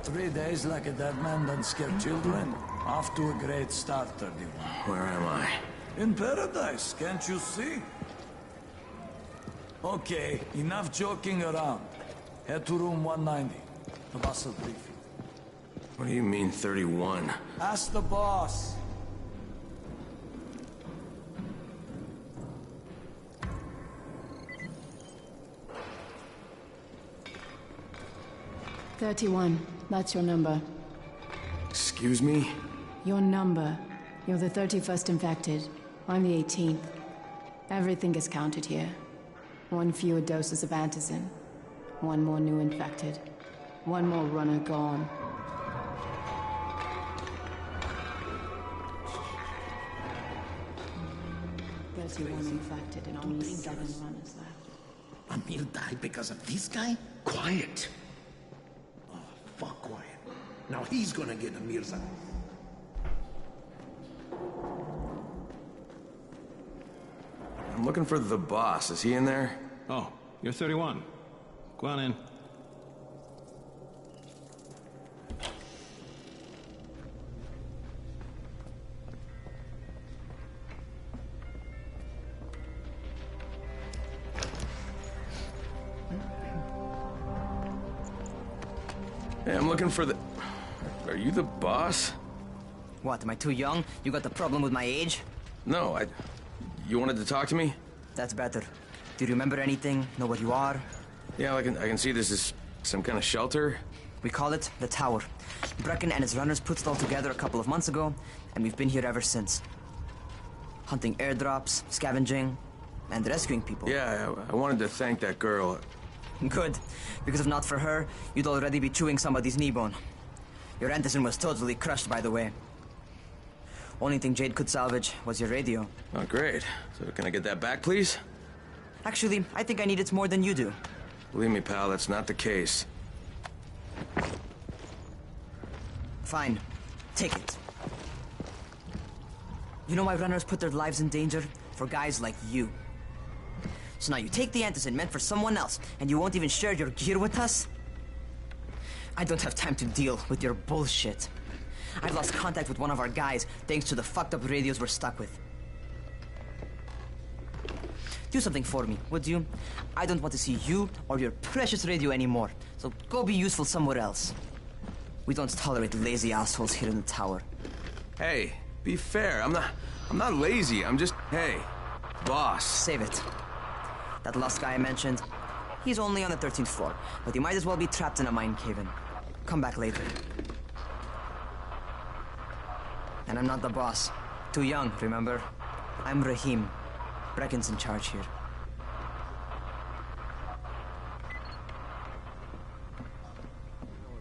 3 days like a dead man don't scare children. Off to a great start, 31. Where am I? In paradise, can't you see? Okay, enough joking around. Head to room 190. The boss will brief you. What do you mean, 31? Ask the boss. That's your number. Excuse me? Your number. You're the 31st infected. I'm the 18th. Everything is counted here. 1 fewer doses of antizin. 1 more new infected. 1 more runner gone. Infected and only 7 runners left. Amir died because of this guy? Quiet. Oh, fuck quiet. Now he's gonna get Amir's eye. I'm looking for the boss. Is he in there? Oh, you're 31. Go on in. Hey, I'm looking for the... Are you the boss? What, am I too young? You got the problem with my age? No, You wanted to talk to me? That's better. Do you remember anything? Know what you are? Yeah, I can see this is some kind of shelter. We call it the Tower. Brecken and his runners put it all together a couple of months ago, and we've been here ever since. Hunting airdrops, scavenging, and rescuing people. Yeah, I wanted to thank that girl. Good, because if not for her, you'd already be chewing somebody's knee bone. Your antizin was totally crushed, by the way. Only thing Jade could salvage was your radio. Oh, great. So can I get that back, please? Actually, I think I need it more than you do. Believe me, pal, that's not the case. Fine. Take it. You know why runners put their lives in danger? For guys like you. So now you take the antizin meant for someone else, and you won't even share your gear with us? I don't have time to deal with your bullshit. I've lost contact with one of our guys thanks to the fucked up radios we're stuck with. Do something for me, would you? I don't want to see you or your precious radio anymore, so go be useful somewhere else. We don't tolerate lazy assholes here in the tower. Hey, be fair. I'm not lazy. I'm just... Hey, boss. Save it. That last guy I mentioned, he's only on the 13th floor, but he might as well be trapped in a mine cave-in. Come back later. And I'm not the boss. Too young, remember? I'm Rahim. Brecken's in charge here.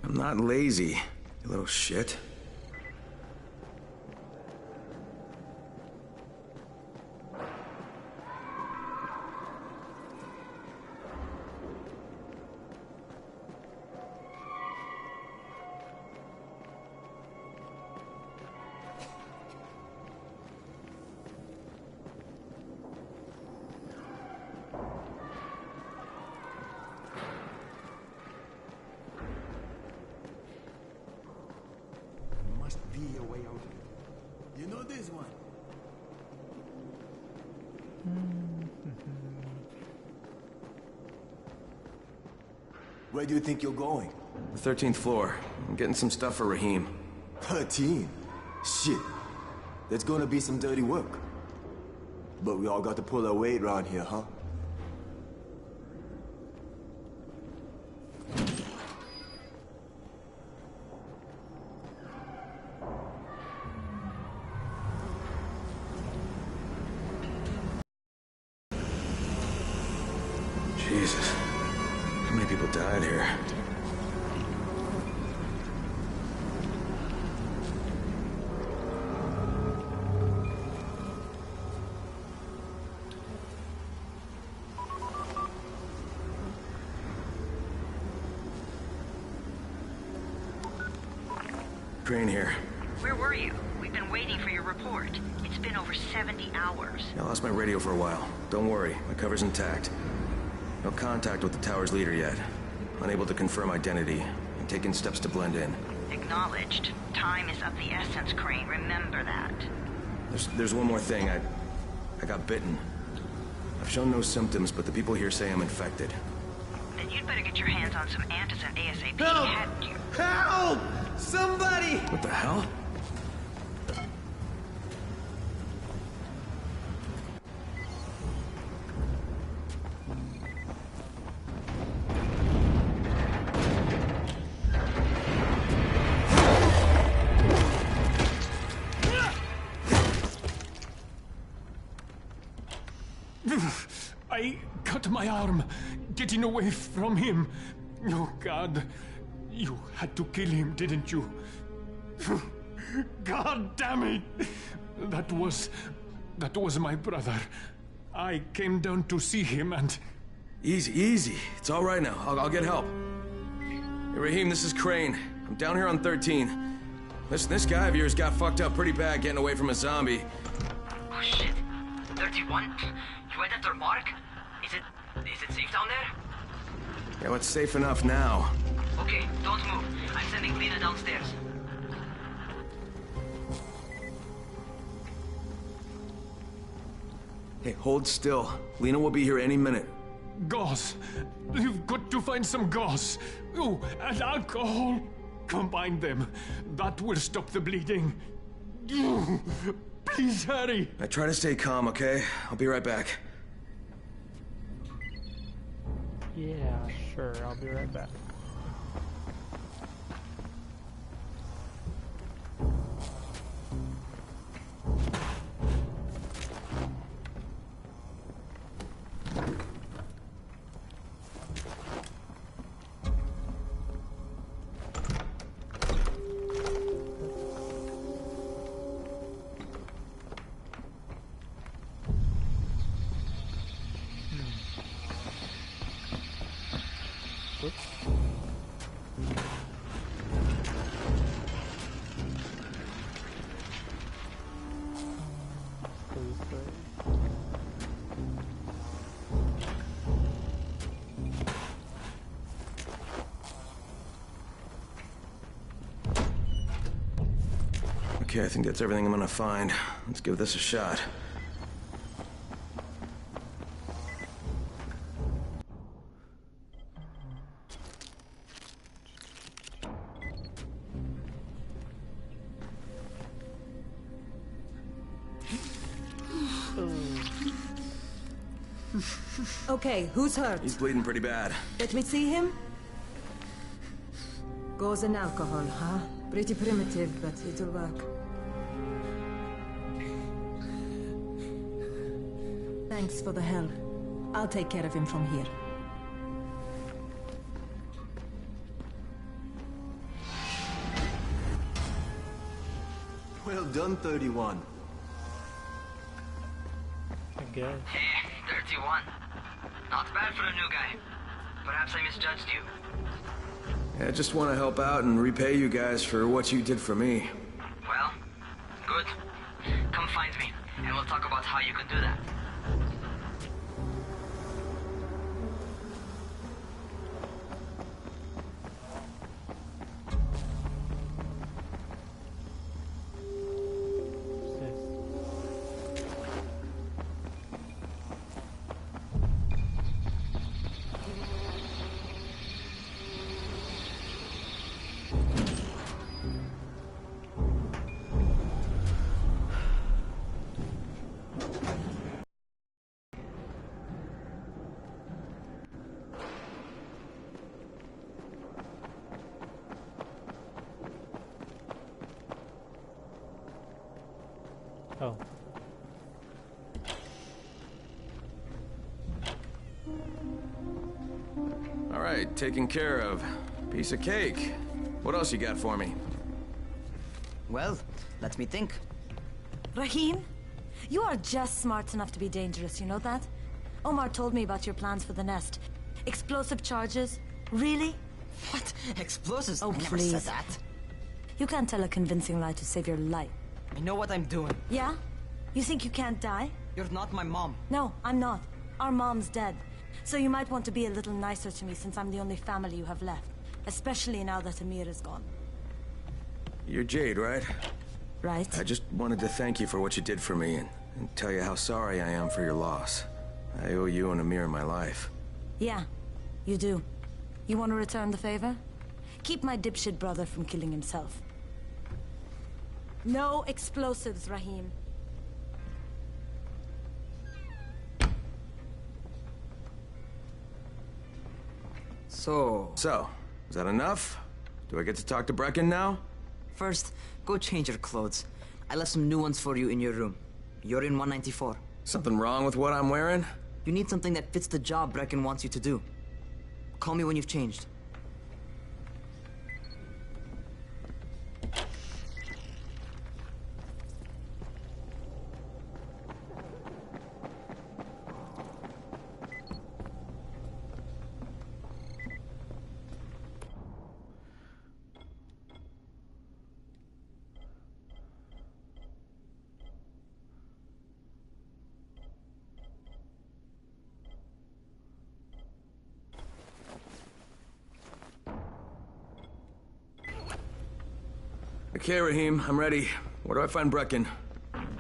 I'm not lazy, you little shit. Where do you think you're going? The 13th floor. I'm getting some stuff for Rahim. 13? Shit. There's gonna be some dirty work. But we all got to pull our weight around here, huh? Jesus. How many people died here? Crane here. Where were you? We've been waiting for your report. It's been over 70 hours. I lost my radio for a while. Don't worry, my cover's intact. No contact with the tower's leader yet. Unable to confirm identity. taking steps to blend in. Acknowledged. Time is of the essence, Crane. Remember that. There's one more thing. I got bitten. I've shown no symptoms, but the people here say I'm infected. Then you'd better get your hands on some antizin ASAP, Help! hadn't you? Help! Somebody! What the hell? I cut my arm getting away from him. Oh, God. You had to kill him, didn't you? God damn it! That was my brother. I came down to see him and... Easy, easy. It's all right now. I'll get help. Hey, Rahim, this is Crane. I'm down here on 13. Listen, this guy of yours got fucked up pretty bad getting away from a zombie. Oh shit. 31? You went after Mark? Is it safe down there? Yeah, well, it's safe enough now. Okay, don't move. I'm sending Lena downstairs. Hey, hold still. Lena will be here any minute. Gauze. You've got to find some gauze. Oh, and alcohol. Combine them. That will stop the bleeding. Please hurry. I try to stay calm, okay? I'll be right back. Yeah, sure. I'll be right back. Okay, I think that's everything I'm gonna find. Let's give this a shot. Okay, who's hurt? He's bleeding pretty bad. Let me see him. Gauze and alcohol, huh? Pretty primitive, but it'll work. Thanks for the help. I'll take care of him from here. Well done, 31. I guess. Hey, 31. Not bad for a new guy. Perhaps I misjudged you. Yeah, I just want to help out and repay you guys for what you did for me. Well, good. Come find me, and we'll talk about how you can do that. Oh. All right, taken care of. Piece of cake. What else you got for me? Well, let me think. Rahim, you are just smart enough to be dangerous, you know that? Omar told me about your plans for the nest. Explosive charges? Really? What? Explosives? Oh, I never please. said that. You can't tell a convincing lie to save your life. I know what I'm doing. Yeah? You think you can't die? You're not my mom. No, I'm not. Our mom's dead. So you might want to be a little nicer to me since I'm the only family you have left. Especially now that Amir is gone. You're Jade, right? Right? I just wanted to thank you for what you did for me and tell you how sorry I am for your loss. I owe you and Amir my life. Yeah, you do. You want to return the favor? Keep my dipshit brother from killing himself. No explosives, Rahim. So, is that enough? Do I get to talk to Brecken now? first, go change your clothes. I left some new ones for you in your room. You're in 194. Something wrong with what I'm wearing? You need something that fits the job Brecken wants you to do. Call me when you've changed. Okay, Rahim, I'm ready. Where do I find Brecken?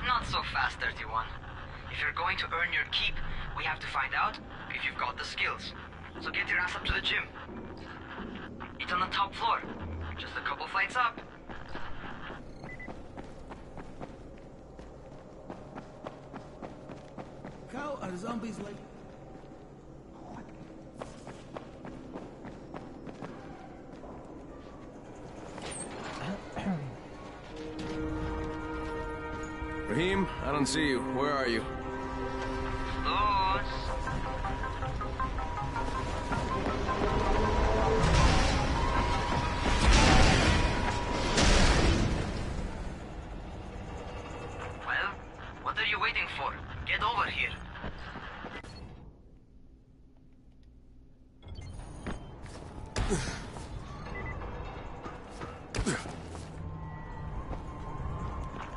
Not so fast, 31. If you're going to earn your keep, we have to find out if you've got the skills. So get your ass up to the gym. It's on the top floor. Just a couple flights up. How are zombies like... Rahim, I don't see you. Where are you? Well, what are you waiting for? Get over here.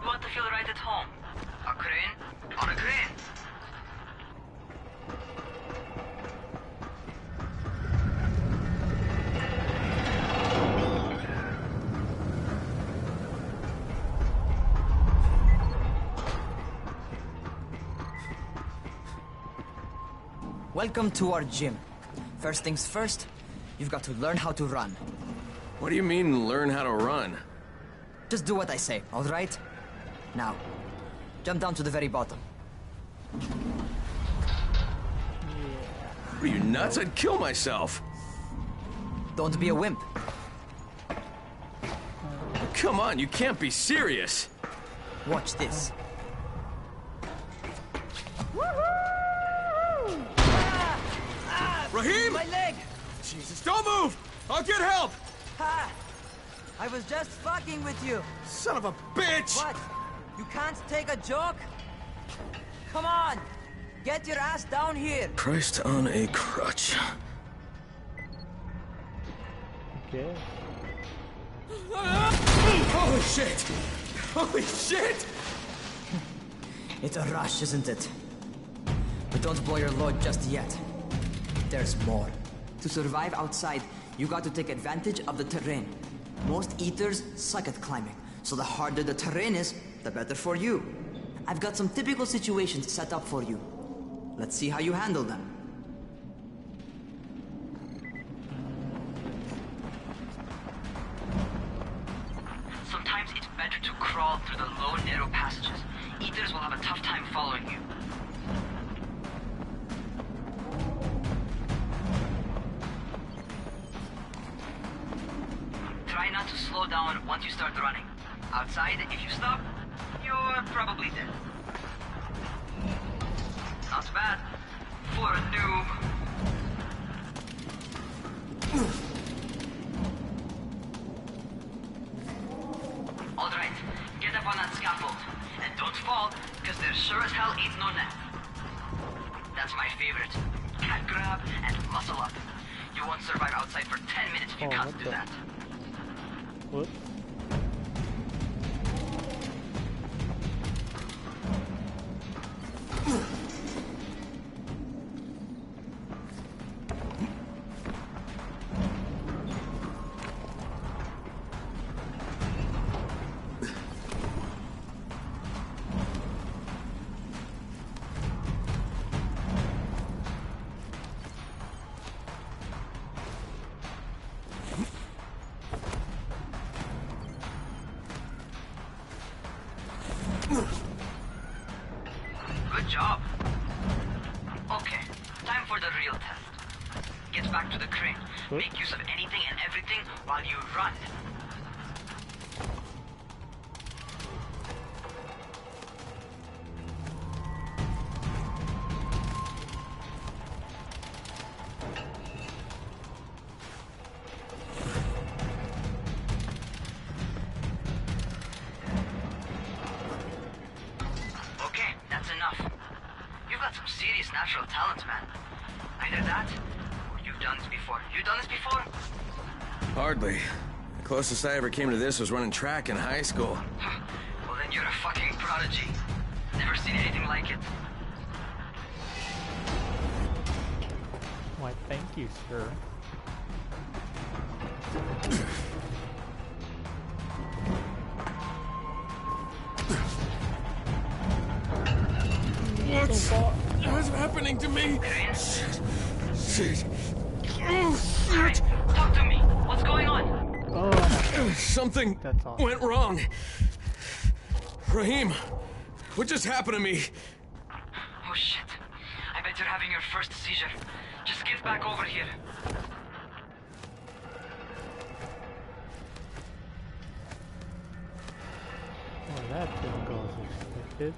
You want to feel right at home? A crane? On a crane. Welcome to our gym. First things first, you've got to learn how to run. What do you mean, learn how to run? Just do what I say, all right? Now, jump down to the very bottom. Are you nuts? I'd kill myself. Don't be a wimp. Come on, you can't be serious. Watch this. Rahim! My leg! Jesus, don't move! I'll get help! Ha! I was just fucking with you. Son of a bitch! What? You can't take a joke? Come on! Get your ass down here! Christ on a crutch. Okay. Holy shit! Holy shit! It's a rush, isn't it? But don't blow your load just yet. There's more. To survive outside, you got to take advantage of the terrain. Most eaters suck at climbing, so the harder the terrain is, the better for you. I've got some typical situations set up for you. Let's see how you handle them. Sometimes it's better to crawl through the low, narrow passages. Eaters will have a tough time following you. Try not to slow down once you start running. Outside, if you stop, you're probably dead. Not bad for a noob. Alright, get up on that scaffold. And don't fall, because there sure as hell ain't no net. That's my favorite. Cat grab and muscle up. You won't survive outside for 10 minutes if you can't do that. Whoops. Make use of anything and everything while you run. Okay, that's enough. You've got some serious natural talent, man. Either that, or you've done this before. You done this before? Hardly. The closest I ever came to this was running track in high school. Well, then you're a fucking prodigy. Never seen anything like it. Why, thank you, sir. What's happening to me? Shit. Shit. Talk to me. What's going on? Something went wrong. Rahim, what just happened to me? Oh shit. I bet you're having your first seizure. Just get back over here. Well, that didn't go as expected.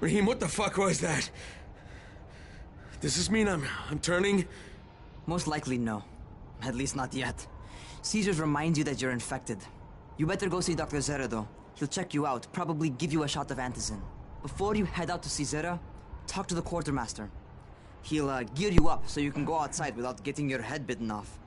Rahim, what the fuck was that? Does this mean I'm turning? Most likely no. At least not yet. Seizures remind you that you're infected. You better go see Dr. Zera though. He'll check you out, probably give you a shot of antizin. Before you head out to see Zera, talk to the quartermaster. He'll gear you up so you can go outside without getting your head bitten off.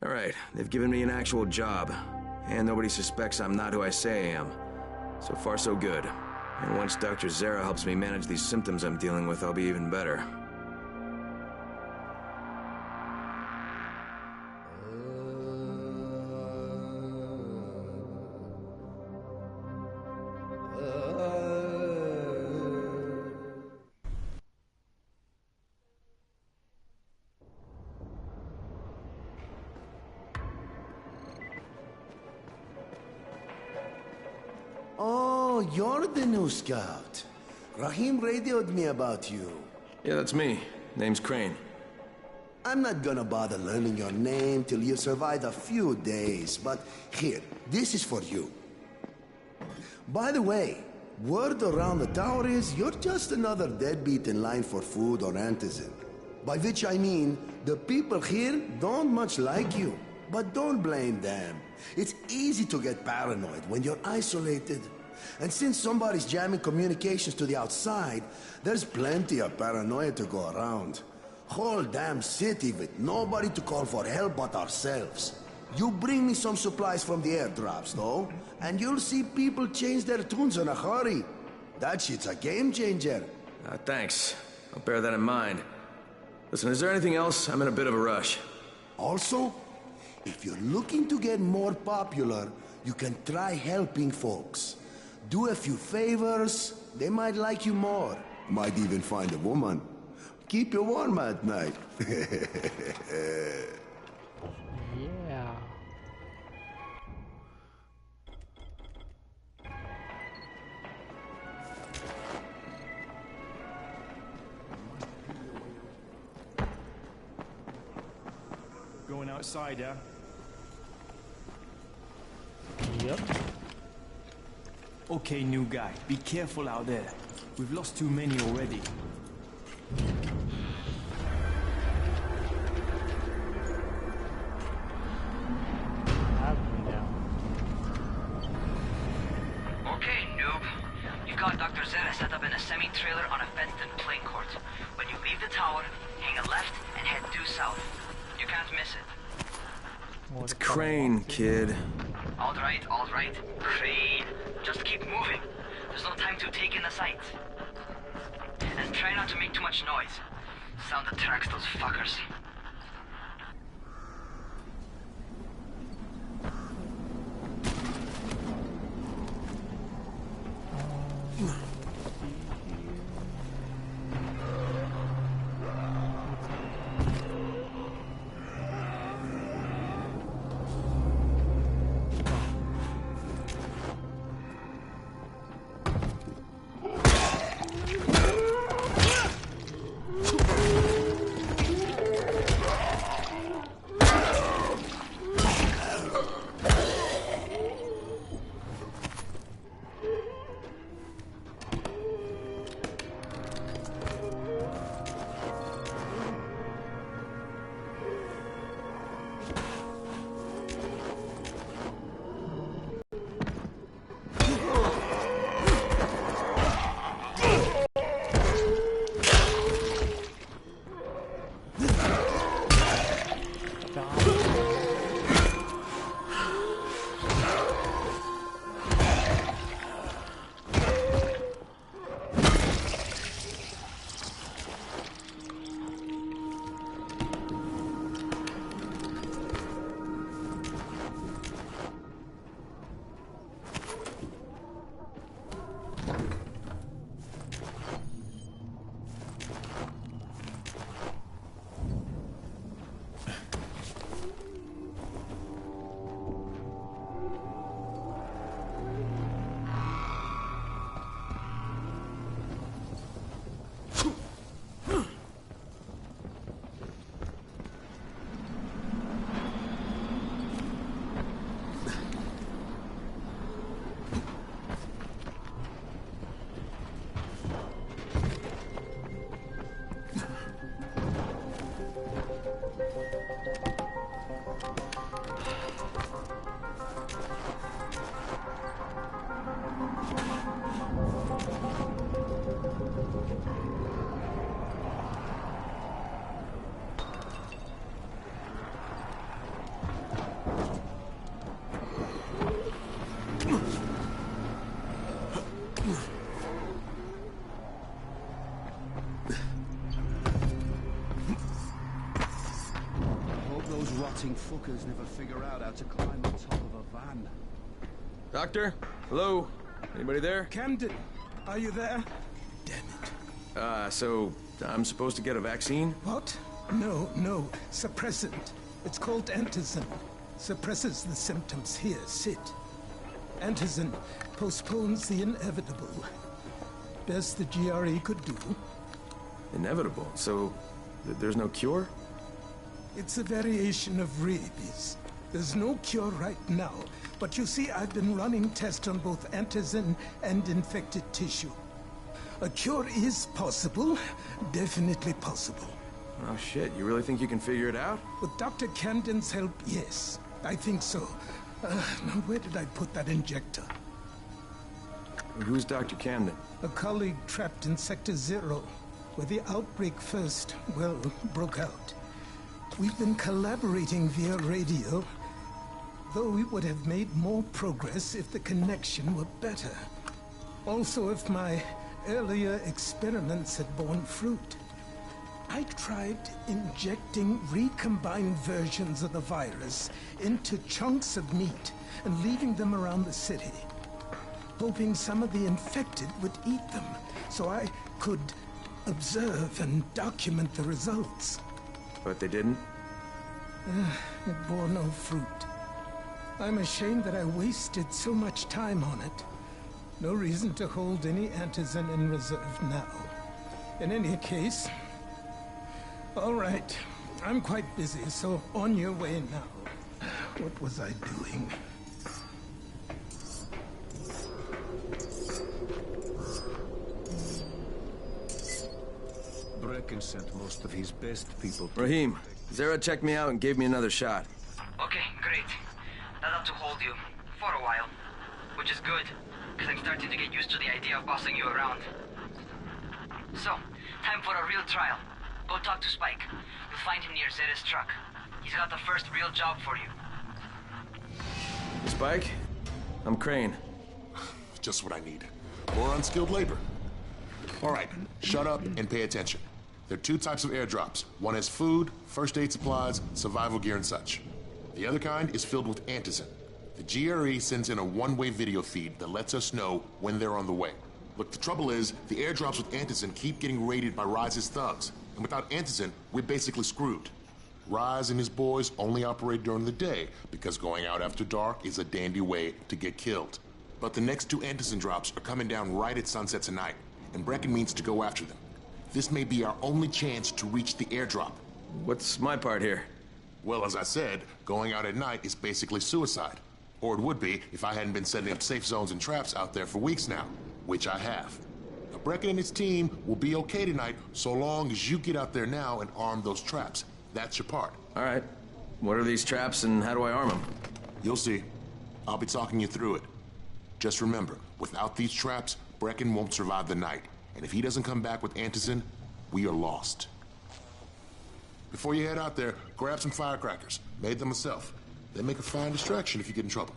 All right, they've given me an actual job. And nobody suspects I'm not who I say I am. So far, so good. And once Dr. Zera helps me manage these symptoms I'm dealing with, I'll be even better. Oh, you're the new scout. Rahim radioed me about you. Yeah, that's me. Name's Crane. I'm not gonna bother learning your name till you survive a few days, but here, this is for you. By the way, word around the tower is you're just another deadbeat in line for food or antizin. By which I mean, the people here don't much like you. But don't blame them. It's easy to get paranoid when you're isolated. And since somebody's jamming communications to the outside, there's plenty of paranoia to go around. Whole damn city with nobody to call for help but ourselves. You bring me some supplies from the airdrops, though, and you'll see people change their tunes in a hurry. That shit's a game changer. Thanks. I'll bear that in mind. Listen, is there anything else? I'm in a bit of a rush. Also, if you're looking to get more popular, you can try helping folks. Do a few favors, they might like you more. Might even find a woman. Keep you warm at night. Yeah. outsider. Yep. Okay, new guy, be careful out there. We've lost too many already. Okay, noob. You got Dr. Zera set up in a semi-trailer on a fenced-in playing court. When you leave the tower, hang a left and head due south. You can't miss it. It's Crane, kid. All right, Crane. Just keep moving. There's no time to take in the sights. And try not to make too much noise. Sound attracts those fuckers. Fuckers never figure out how to climb on top of a van. Doctor? Hello? Anybody there? Camden, are you there? So I'm supposed to get a vaccine? What? No. Suppressant. It's called Antizin. Suppresses the symptoms. Here, sit. Antizin postpones the inevitable. Best the GRE could do. Inevitable? So there's no cure? It's a variation of rabies. There's no cure right now, but you see, I've been running tests on both Antizin and infected tissue. A cure is possible, definitely possible. Oh shit, you really think you can figure it out? With Dr. Camden's help, yes, I think so. Now where did I put that injector? Who's Dr. Camden? A colleague trapped in Sector 0, where the outbreak first, well, broke out. We've been collaborating via radio, though we would have made more progress if the connection were better. Also, if my earlier experiments had borne fruit. I tried injecting recombined versions of the virus into chunks of meat and leaving them around the city, hoping some of the infected would eat them, so I could observe and document the results. But they didn't? It bore no fruit. I'm ashamed that I wasted so much time on it. No reason to hold any Antizin in reserve now. In any case, all right. I'm quite busy, so on your way now. What was I doing? Brecken sent most of his best people to... Rahim, Zere checked me out and gave me another shot. Okay, great. That ought to hold you. For a while. Which is good, because I'm starting to get used to the idea of bossing you around. So, time for a real trial. Go talk to Spike. You'll find him near Zere's truck. He's got the first real job for you. Spike? I'm Crane. Just what I need. More unskilled labor. All right, shut up and pay attention. There are two types of airdrops. One has food, first aid supplies, survival gear and such. The other kind is filled with antizin. The GRE sends in a one-way video feed that lets us know when they're on the way. Look, the trouble is, the airdrops with antizin keep getting raided by Rais's thugs. And without antizin, we're basically screwed. Rais and his boys only operate during the day because going out after dark is a dandy way to get killed. But the next two antizin drops are coming down right at sunset tonight, and Brecken means to go after them. This may be our only chance to reach the airdrop. What's my part here? Well, as I said, going out at night is basically suicide. Or it would be if I hadn't been setting up safe zones and traps out there for weeks now, which I have. Now, Brecken and his team will be okay tonight so long as you get out there now and arm those traps. That's your part. All right. What are these traps and how do I arm them? You'll see. I'll be talking you through it. Just remember, without these traps, Brecken won't survive the night. And if he doesn't come back with antizin, we are lost. Before you head out there, grab some firecrackers. Made them myself. They make a fine distraction if you get in trouble.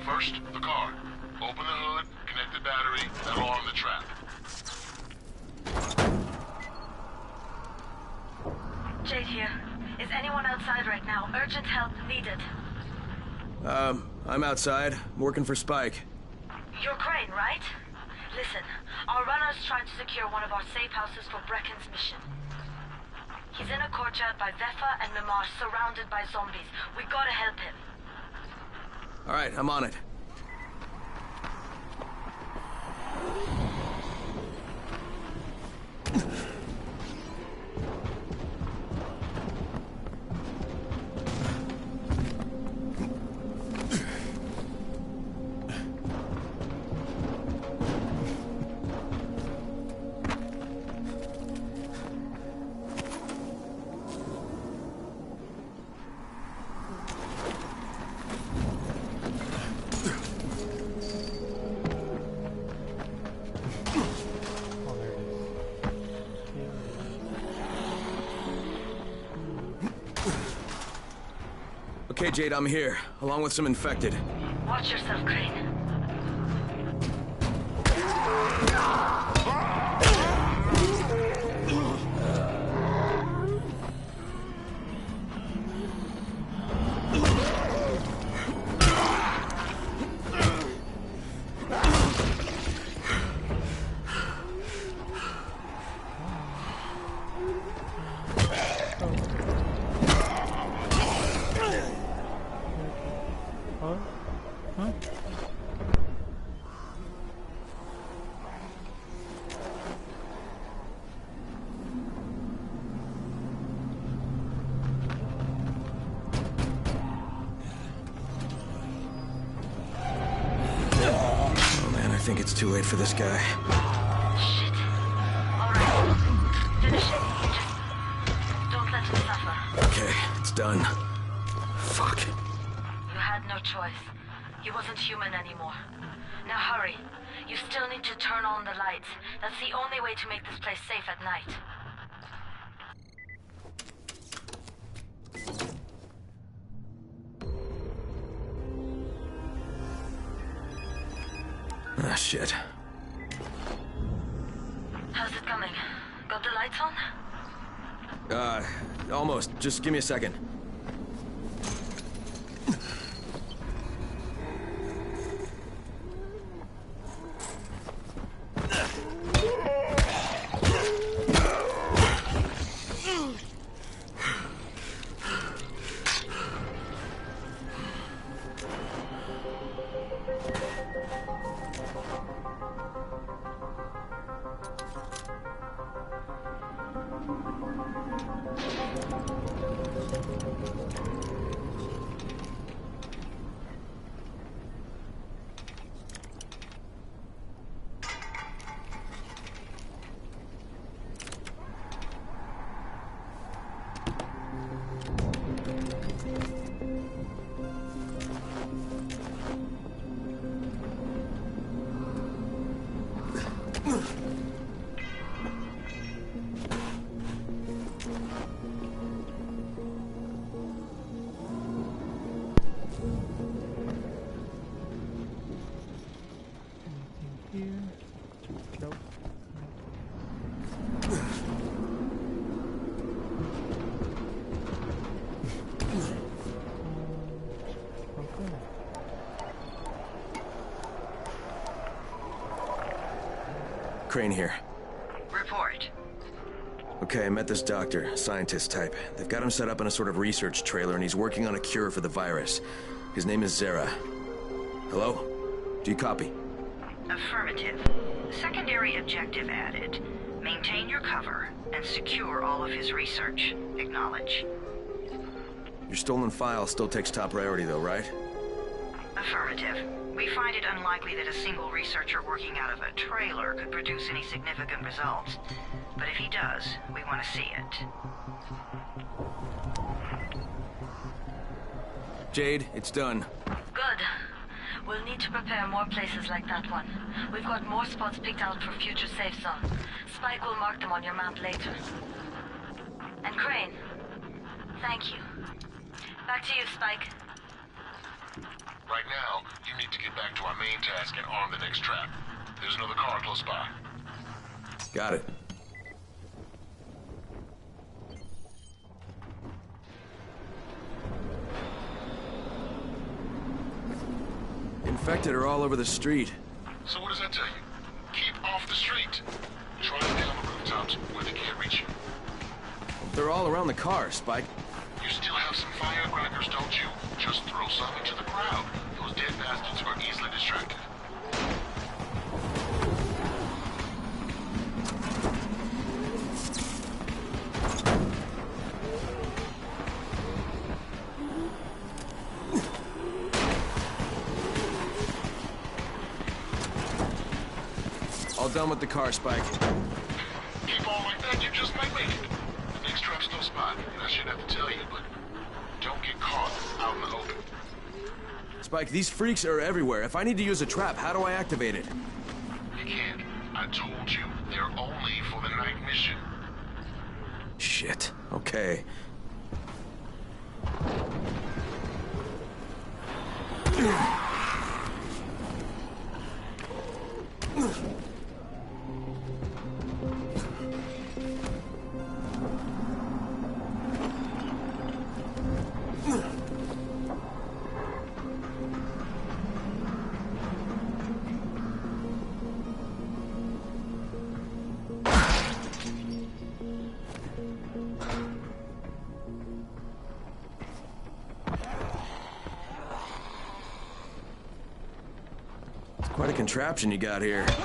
First, the car. Open the hood, connect the battery, that'll arm the trap. Jade here. Is anyone outside right now? Urgent help needed. I'm outside, working for Spike. You're Crane, right? Listen, our runner's trying to secure one of our safe houses for Brecken's mission. He's in a courtyard by Vefa and Mimar, surrounded by zombies. We gotta help him. All right, I'm on it. Okay, Jade, I'm here, along with some infected. Watch yourself, Crane. I think it's too late for this guy. Shit. Alright. Finish it. Just don't let him suffer. Okay, it's done. Fuck. You had no choice. He wasn't human anymore. Now hurry. You still need to turn on the lights. That's the only way to make this place safe at night. Ah, shit. the lights on? Almost. Just give me a second. Crane here. Report. Okay, I met this doctor, scientist type. They've got him set up in a sort of research trailer, and he's working on a cure for the virus. His name is Zere. Hello? Do you copy? Affirmative. Secondary objective added. Maintain your cover and secure all of his research. Acknowledge. Your stolen file still takes top priority though, right? Affirmative. We find it unlikely that a single researcher working out of a trailer could produce any significant results. But if he does, we want to see it. Jade, it's done. Good. We'll need to prepare more places like that one. We've got more spots picked out for future safe zones. Spike will mark them on your map later. And Crane, thank you. Back to you, Spike. Right now, you need to get back to our main task and arm the next trap. There's another car close by. Got it. Infected are all over the street. So what does that tell you? Keep off the street. Try to get on the rooftops where they can't reach you. They're all around the car, Spike. You still have some firecrackers, don't you? Just throw some into the crowd. Those dead bastards are easily distracted. All done with the car, Spike. Keep on like that, you just might make it. The next trap's no spot, and I shouldn't have to tell you, but don't get caught out in the open. Spike, these freaks are everywhere. If I need to use a trap, how do I activate it? You can't. I told you, they're only for the night mission. Shit. Okay. Quite a contraption you got here. 3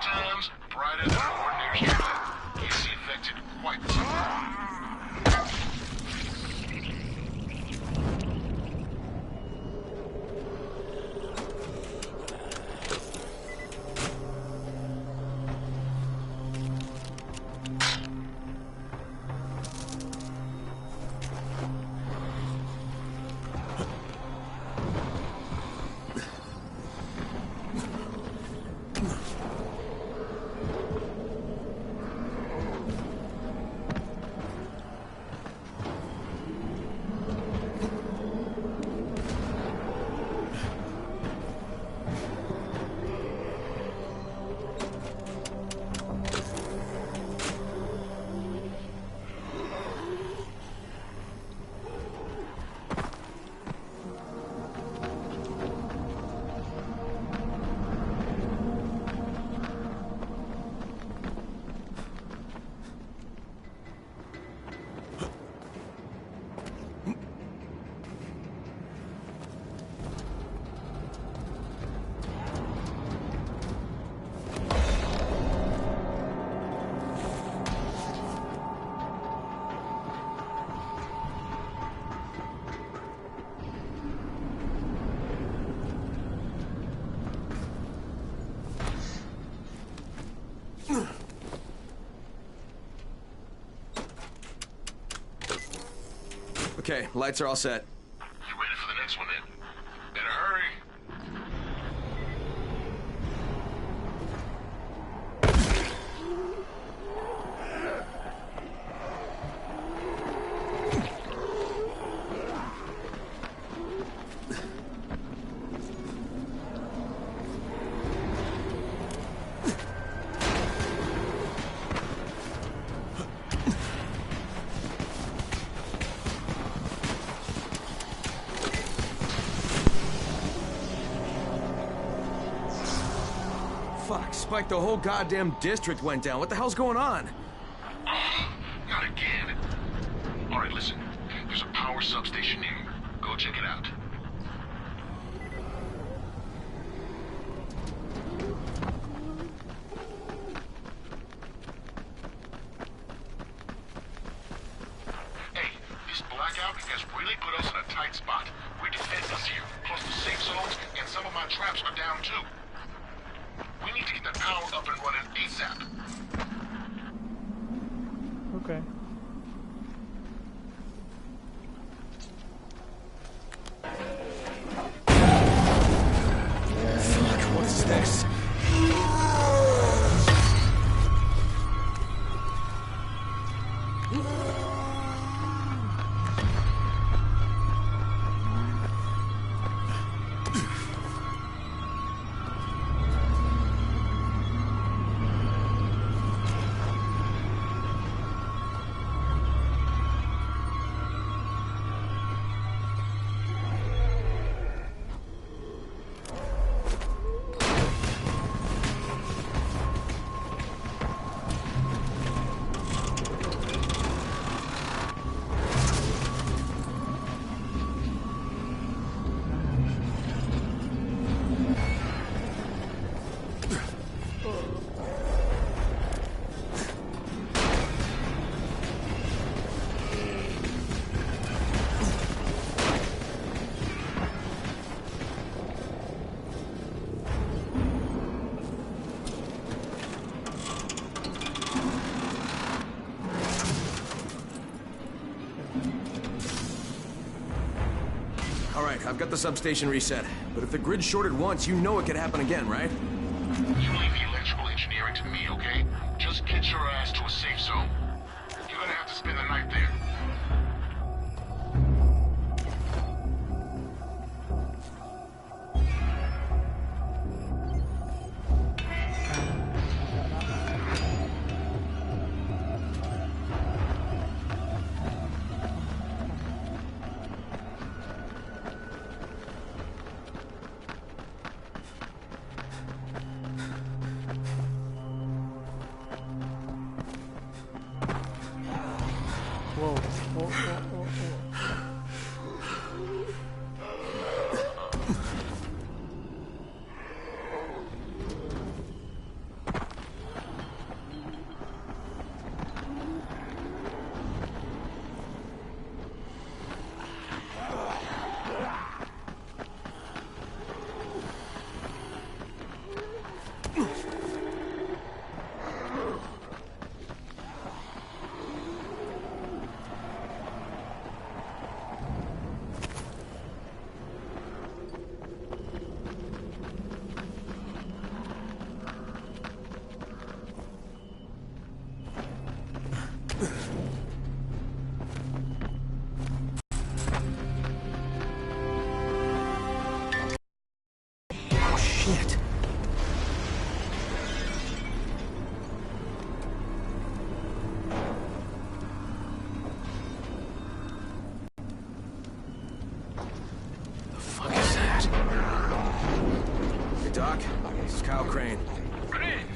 times brighter than an ordinary streetlight. Keeps the infected quite simple. Okay, lights are all set. You ready for the next one then? Better hurry. Fuck, Spike, the whole goddamn district went down. What the hell's going on? Not again. All right, listen. There's a power substation near you. Go check it out. Hey, this blackout has really put us in a tight spot. We're defenseless here, close to safe zones, and some of my traps are down too. We need to get the power up and running ASAP. Okay. Fuck, what's this? I've got the substation reset. But if the grid shorted once, you know it could happen again, right? You leave the electrical engineering to me, okay? Just get your ass to a safe zone. You're gonna have to spend the night there. Whoa, whoa, whoa, whoa, whoa. Shit. The fuck is that? Hey, Doc. This is Kyle Crane. Crane,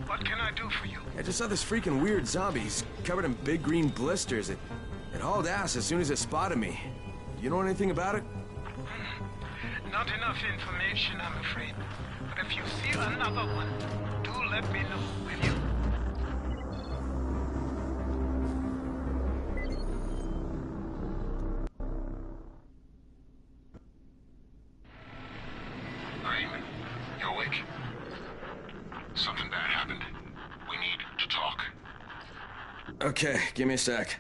what can I do for you? I just saw this freaking weird zombie. He's covered in big green blisters. It hauled ass as soon as it spotted me. You know anything about it? Not enough information, I'm afraid. But if you see another one, do let me know, will you? Raymond, you awake? Something bad happened. We need to talk. Okay, give me a sec.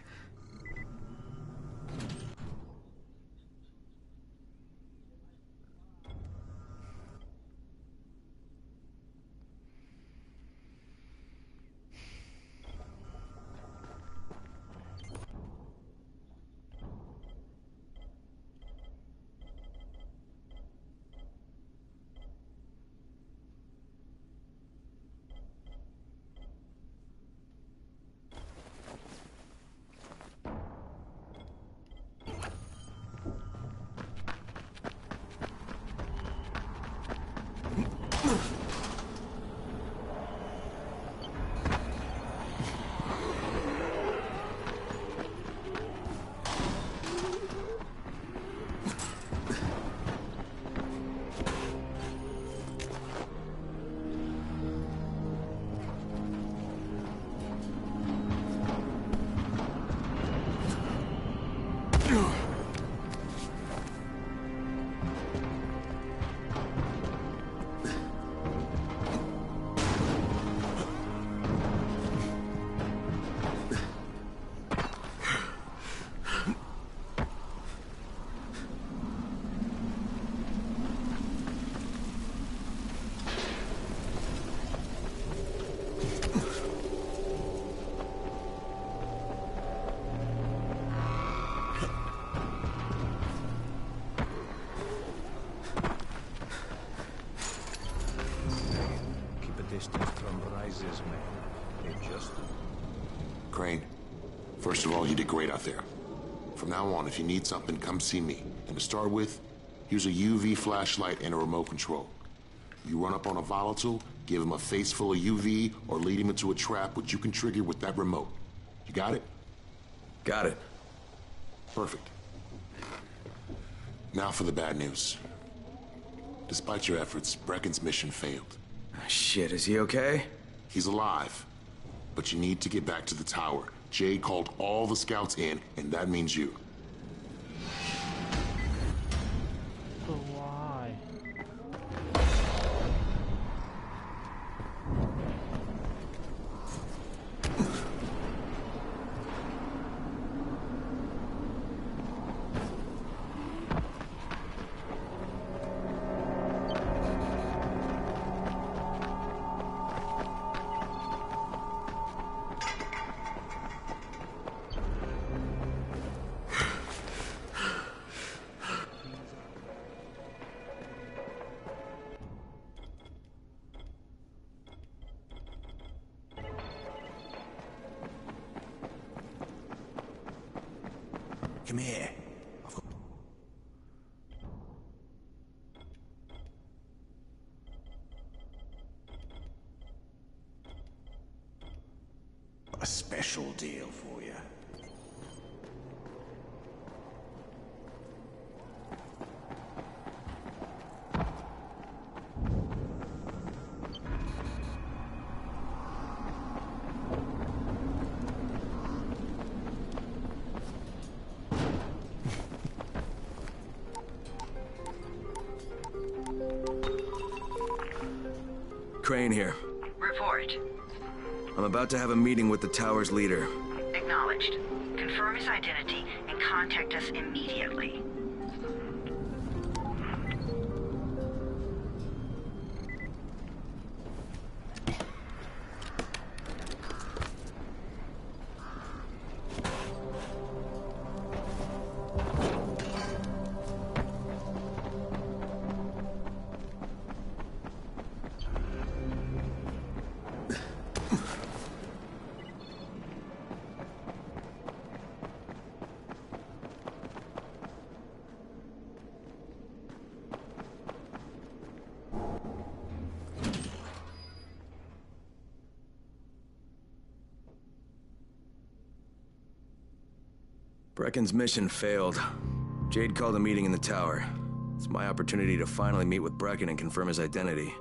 is this man? They just... Crane, first of all, you did great out there. From now on, if you need something, come see me. And to start with, here's a UV flashlight and a remote control. You run up on a volatile, give him a face full of UV, or lead him into a trap which you can trigger with that remote. You got it? Got it. Perfect. Now for the bad news. Despite your efforts, Brecken's mission failed. Shit, is he okay? He's alive. But you need to get back to the tower. Jade called all the scouts in, and that means you. But why? Come here. A special deal for you. Crane here. Report. I'm about to have a meeting with the tower's leader. Acknowledged. Confirm his identity and contact us immediately. Brecken's mission failed. Jade called a meeting in the tower. It's my opportunity to finally meet with Brecken and confirm his identity.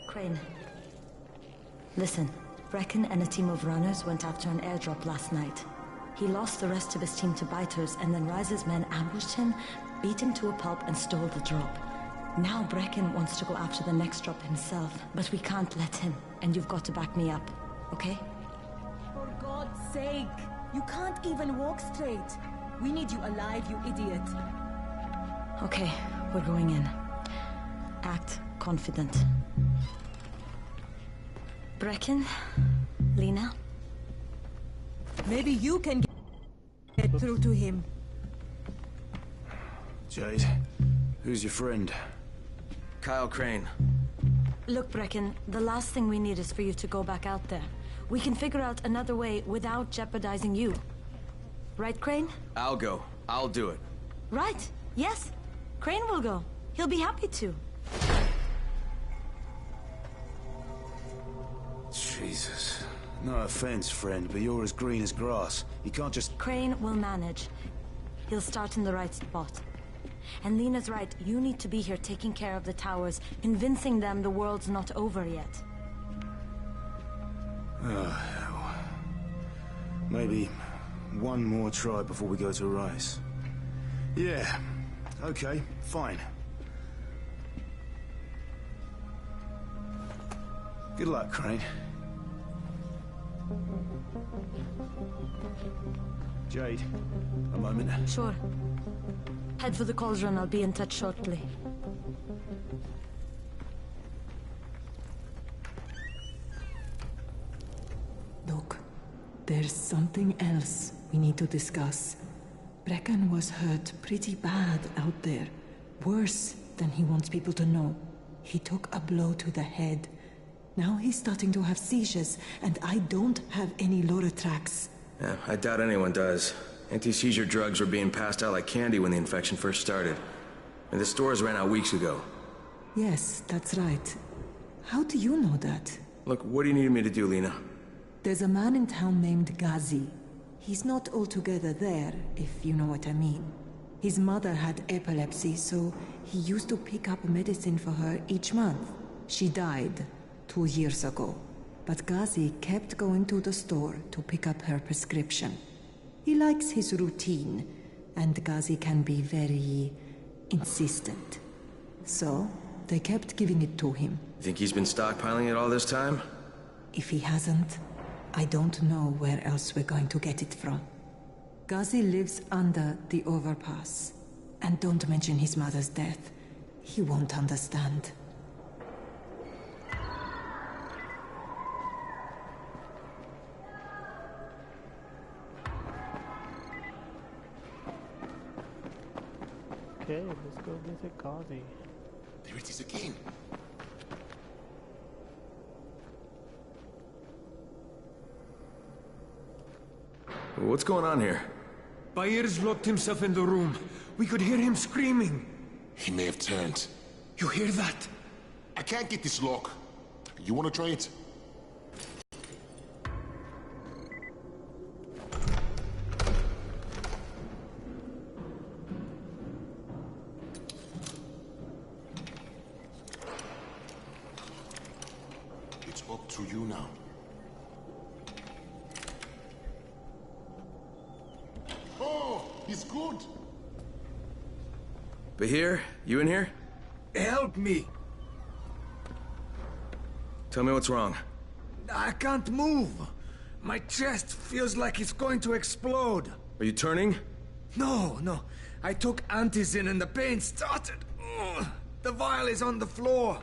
Crane. Listen, Brecken and a team of runners went after an airdrop last night. He lost the rest of his team to biters, and then Rise's men ambushed him, beat him to a pulp, and stole the drop. Now Brecken wants to go after the next drop himself, but we can't let him, and you've got to back me up, okay? For God's sake! You can't even walk straight! We need you alive, you idiot! Okay, we're going in. Act confident. Brecken, Lena. Maybe you can get through to him. Jade, who's your friend? Kyle Crane. Look, Brecken, the last thing we need is for you to go back out there. We can figure out another way without jeopardizing you. Right, Crane? I'll go. I'll do it. Right. Yes. Crane will go. He'll be happy to. Jesus. No offense, friend, but you're as green as grass. You can't just... Crane will manage. He'll start in the right spot. And Lena's right, you need to be here taking care of the towers, convincing them the world's not over yet. Oh, hell. Maybe one more try before we go to Rise. Yeah, okay, fine. Good luck, Crane. Jade, a moment. Sure. Head for the cauldron. I'll be in touch shortly. Look, there's something else we need to discuss. Brecken was hurt pretty bad out there. Worse than he wants people to know. He took a blow to the head. Now he's starting to have seizures, and I don't have any Loratrax. Yeah, I doubt anyone does. Anti-seizure drugs were being passed out like candy when the infection first started. And the stores ran out weeks ago. Yes, that's right. How do you know that? Look, what do you need me to do, Lena? There's a man in town named Ghazi. He's not altogether there, if you know what I mean. His mother had epilepsy, so he used to pick up medicine for her each month. She died 2 years ago, but Ghazi kept going to the store to pick up her prescription. He likes his routine, and Ghazi can be very insistent. So, they kept giving it to him. You think he's been stockpiling it all this time? If he hasn't, I don't know where else we're going to get it from. Ghazi lives under the overpass. And don't mention his mother's death. He won't understand. Okay, let's go visit Ghazi. There it is again. What's going on here? Bayer's locked himself in the room. We could hear him screaming. He may have turned. You hear that? I can't get this lock. You want to try it? It's up to you now. Oh, he's good. Bahir, you in here? Help me! Tell me what's wrong. I can't move. My chest feels like it's going to explode. Are you turning? No. I took Antizin and the pain started. Ugh. The vial is on the floor.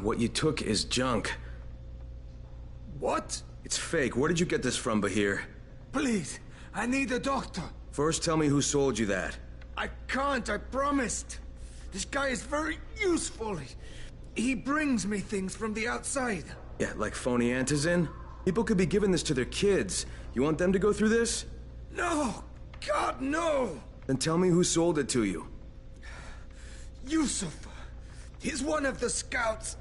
What you took is junk. What? It's fake. Where did you get this from, Bahir? Please, I need a doctor. First, tell me who sold you that. I can't, I promised. This guy is very useful. He brings me things from the outside. Yeah, like phony Antizin? People could be giving this to their kids. You want them to go through this? No! God, no! Then tell me who sold it to you. Yusuf. He's one of the scouts.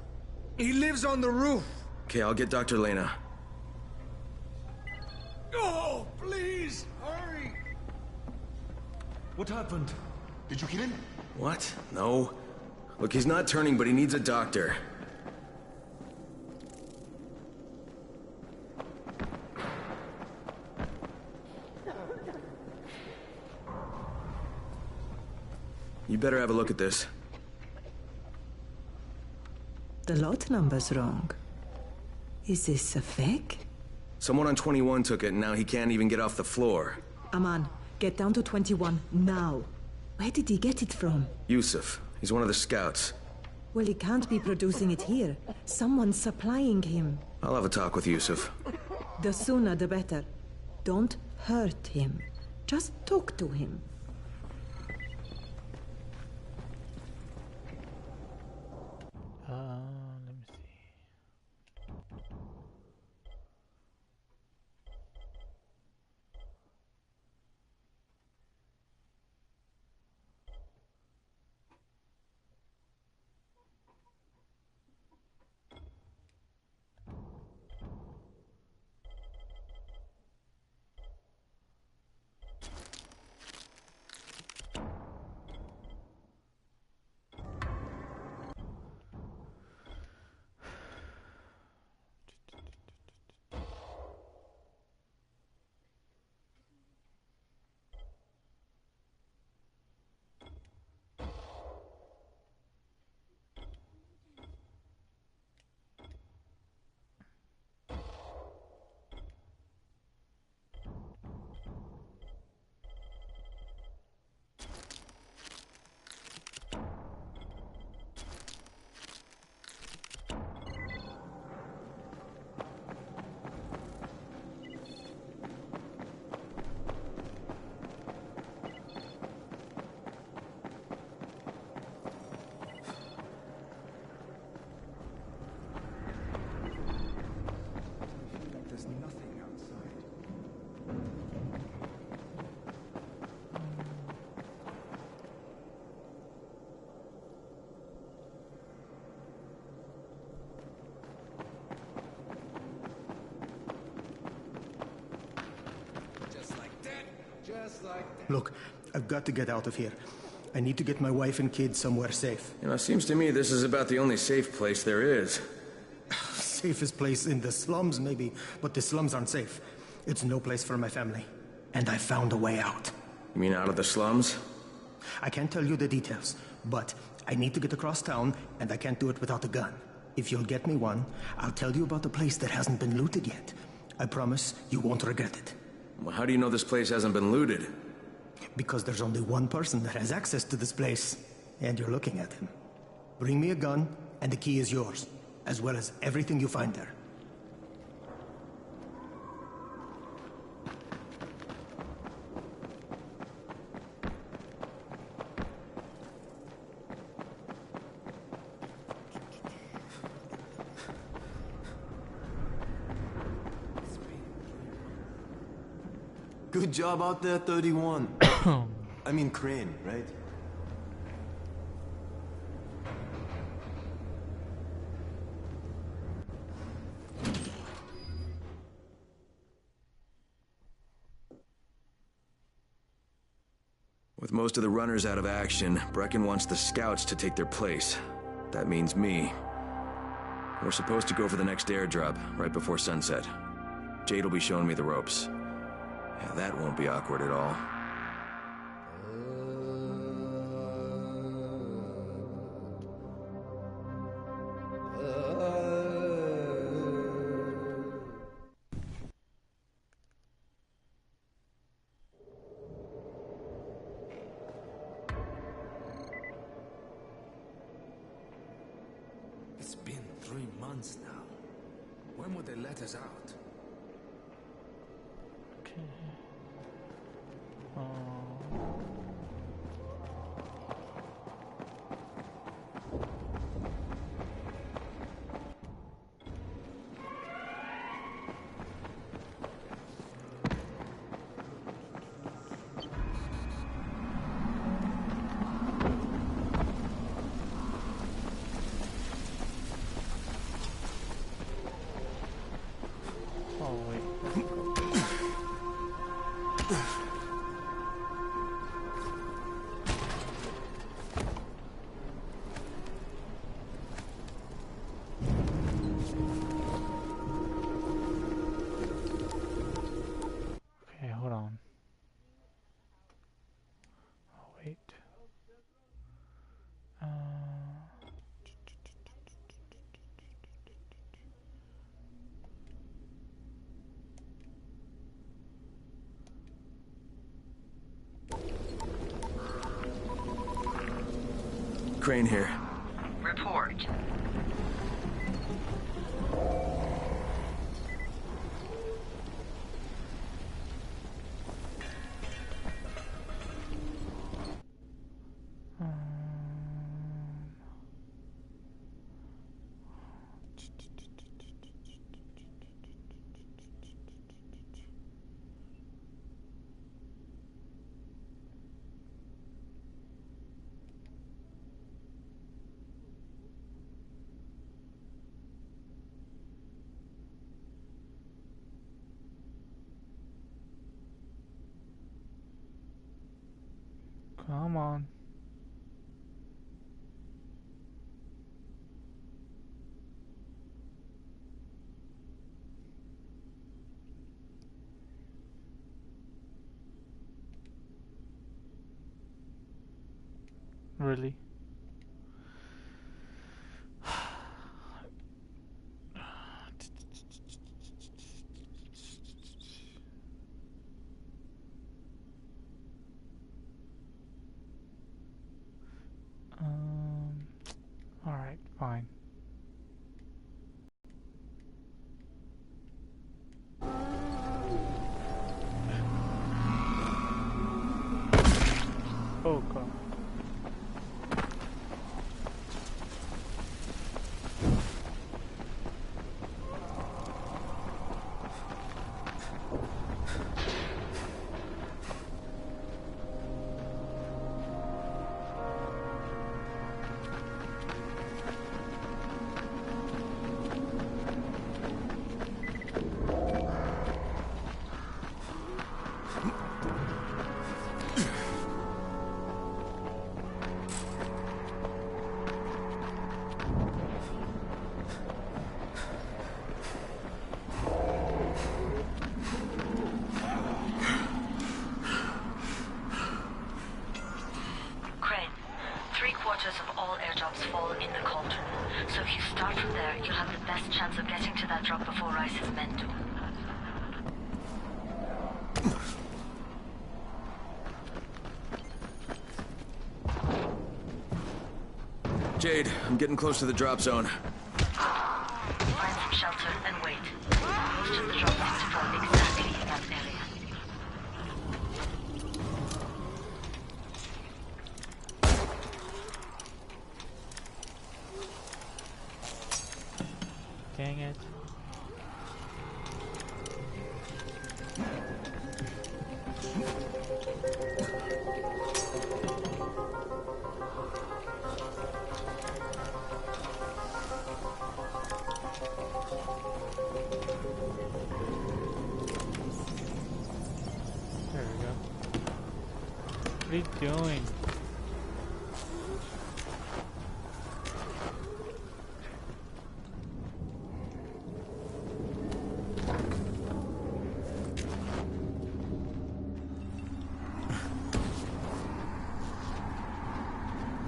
He lives on the roof. Okay, I'll get Dr. Lena. Oh, please, hurry! What happened? Did you kill him? What? No. Look, he's not turning, but he needs a doctor. You better have a look at this. The lot number's wrong. Is this a fake? Someone on 21 took it, and now he can't even get off the floor. Aman, get down to 21, now. Where did he get it from? Yusuf. He's one of the scouts. Well, he can't be producing it here. Someone's supplying him. I'll have a talk with Yusuf. The sooner the better. Don't hurt him. Just talk to him. Let me see. Look, I've got to get out of here. I need to get my wife and kids somewhere safe. You know, it seems to me this is about the only safe place there is. Safest place in the slums, maybe, but the slums aren't safe. It's no place for my family. And I found a way out. You mean out of the slums? I can't tell you the details, but I need to get across town, and I can't do it without a gun. If you'll get me one, I'll tell you about a place that hasn't been looted yet. I promise you won't regret it. Well, how do you know this place hasn't been looted? Because there's only one person that has access to this place, and you're looking at him. Bring me a gun, and the key is yours, as well as everything you find there. Good job out there, 31. I mean Crane, right? With most of the runners out of action, Brecken wants the scouts to take their place. That means me. We're supposed to go for the next airdrop, right before sunset. Jade will be showing me the ropes. Yeah, that won't be awkward at all. It's been 3 months now. When will they let us out? Okay. Crane here. Report. Come on. Really? Alright, fine. Oh god. all airdrops fall in the cauldron. So if you start from there, you'll have the best chance of getting to that drop before Rice's men do. Jade, I'm getting close to the drop zone. Find some shelter and wait. Most of the drop seems to fall exactly in that area. Dang it. There we go. What are you doing?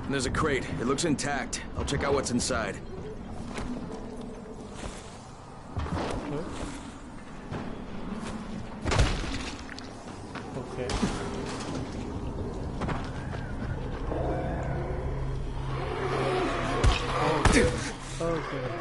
There's a crate. It looks intact. I'll check out what's inside. Okay. Oh, good.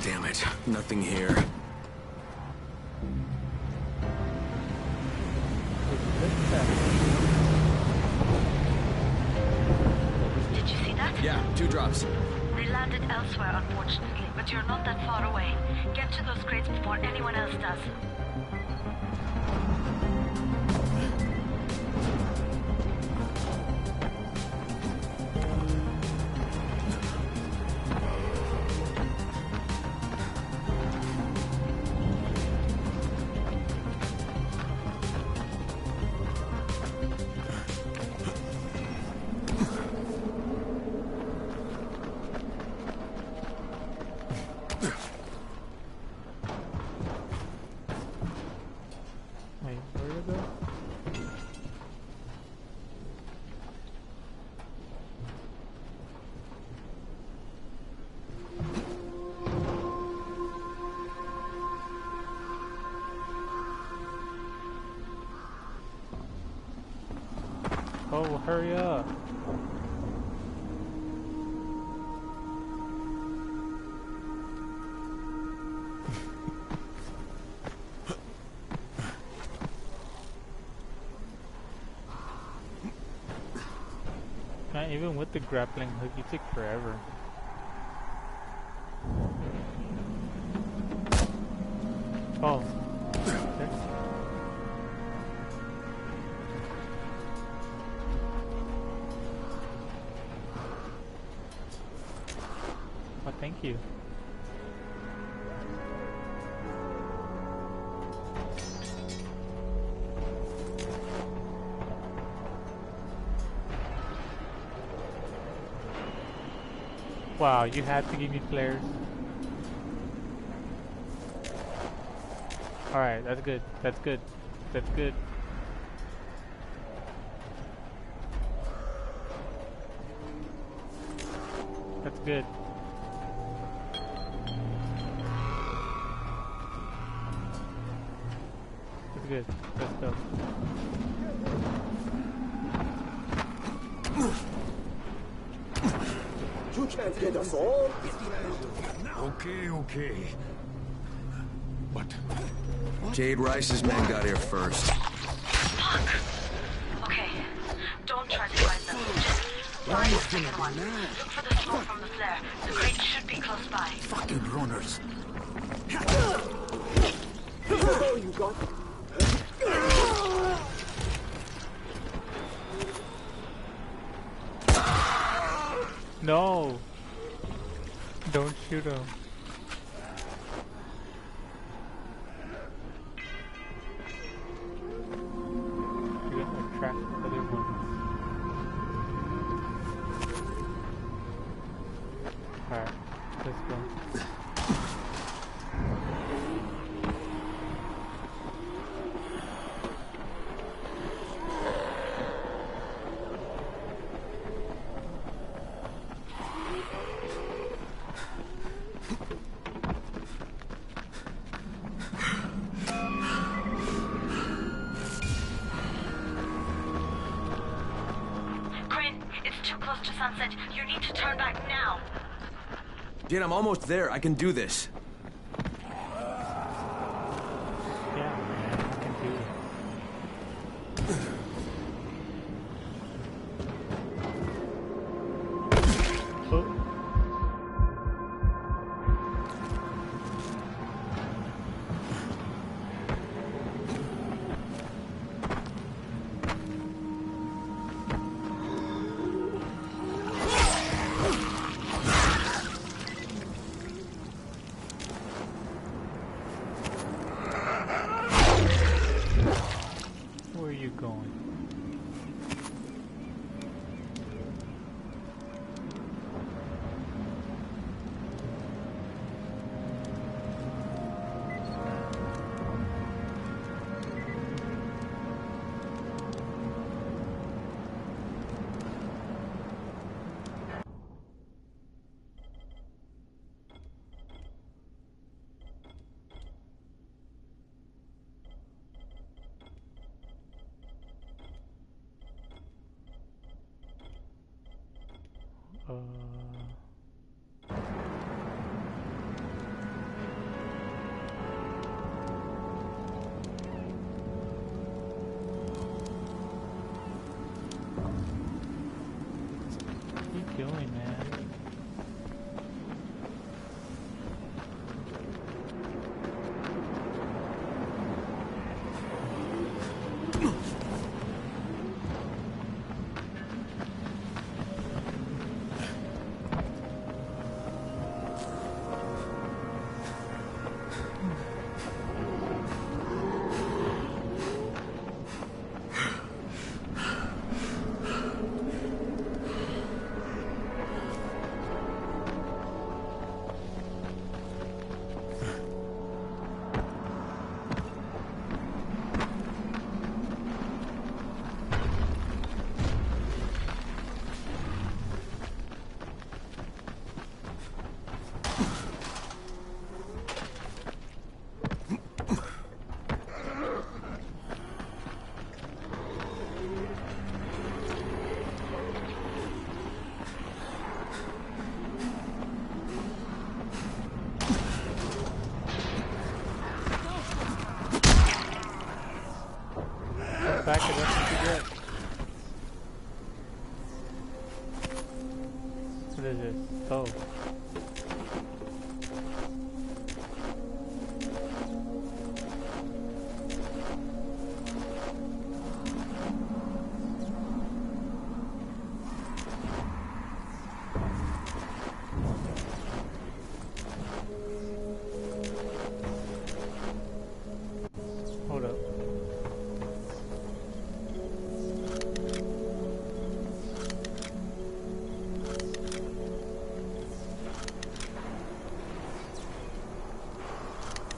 Damn it. Nothing here. Did you see that? Yeah, 2 drops. They landed elsewhere, unfortunately, but you're not that far away. Get to those crates before anyone else does. Wait, where you go? Oh, hurry up. Not even with the grappling hook, you take forever. Oh. Okay. Oh, thank you. Wow, you had to give me flares. Alright, that's good. That's good. That's good. That's good. That's good. Let's go. You can't get us all. Okay. But... Jade Rice's men got here first. Fuck! Okay, don't try to find them. Just find the second one. Look for the smoke from the flare. The crate should be close by. Fucking runners. Oh, you got... No! Don't shoot him. You're gonna attract other ones. Alright, let's go. Jin, I'm almost there. I can do this. Yeah, man, I can do it. Oh. Keep going, man. Back it up if you get. What is this? Oh. Hold up.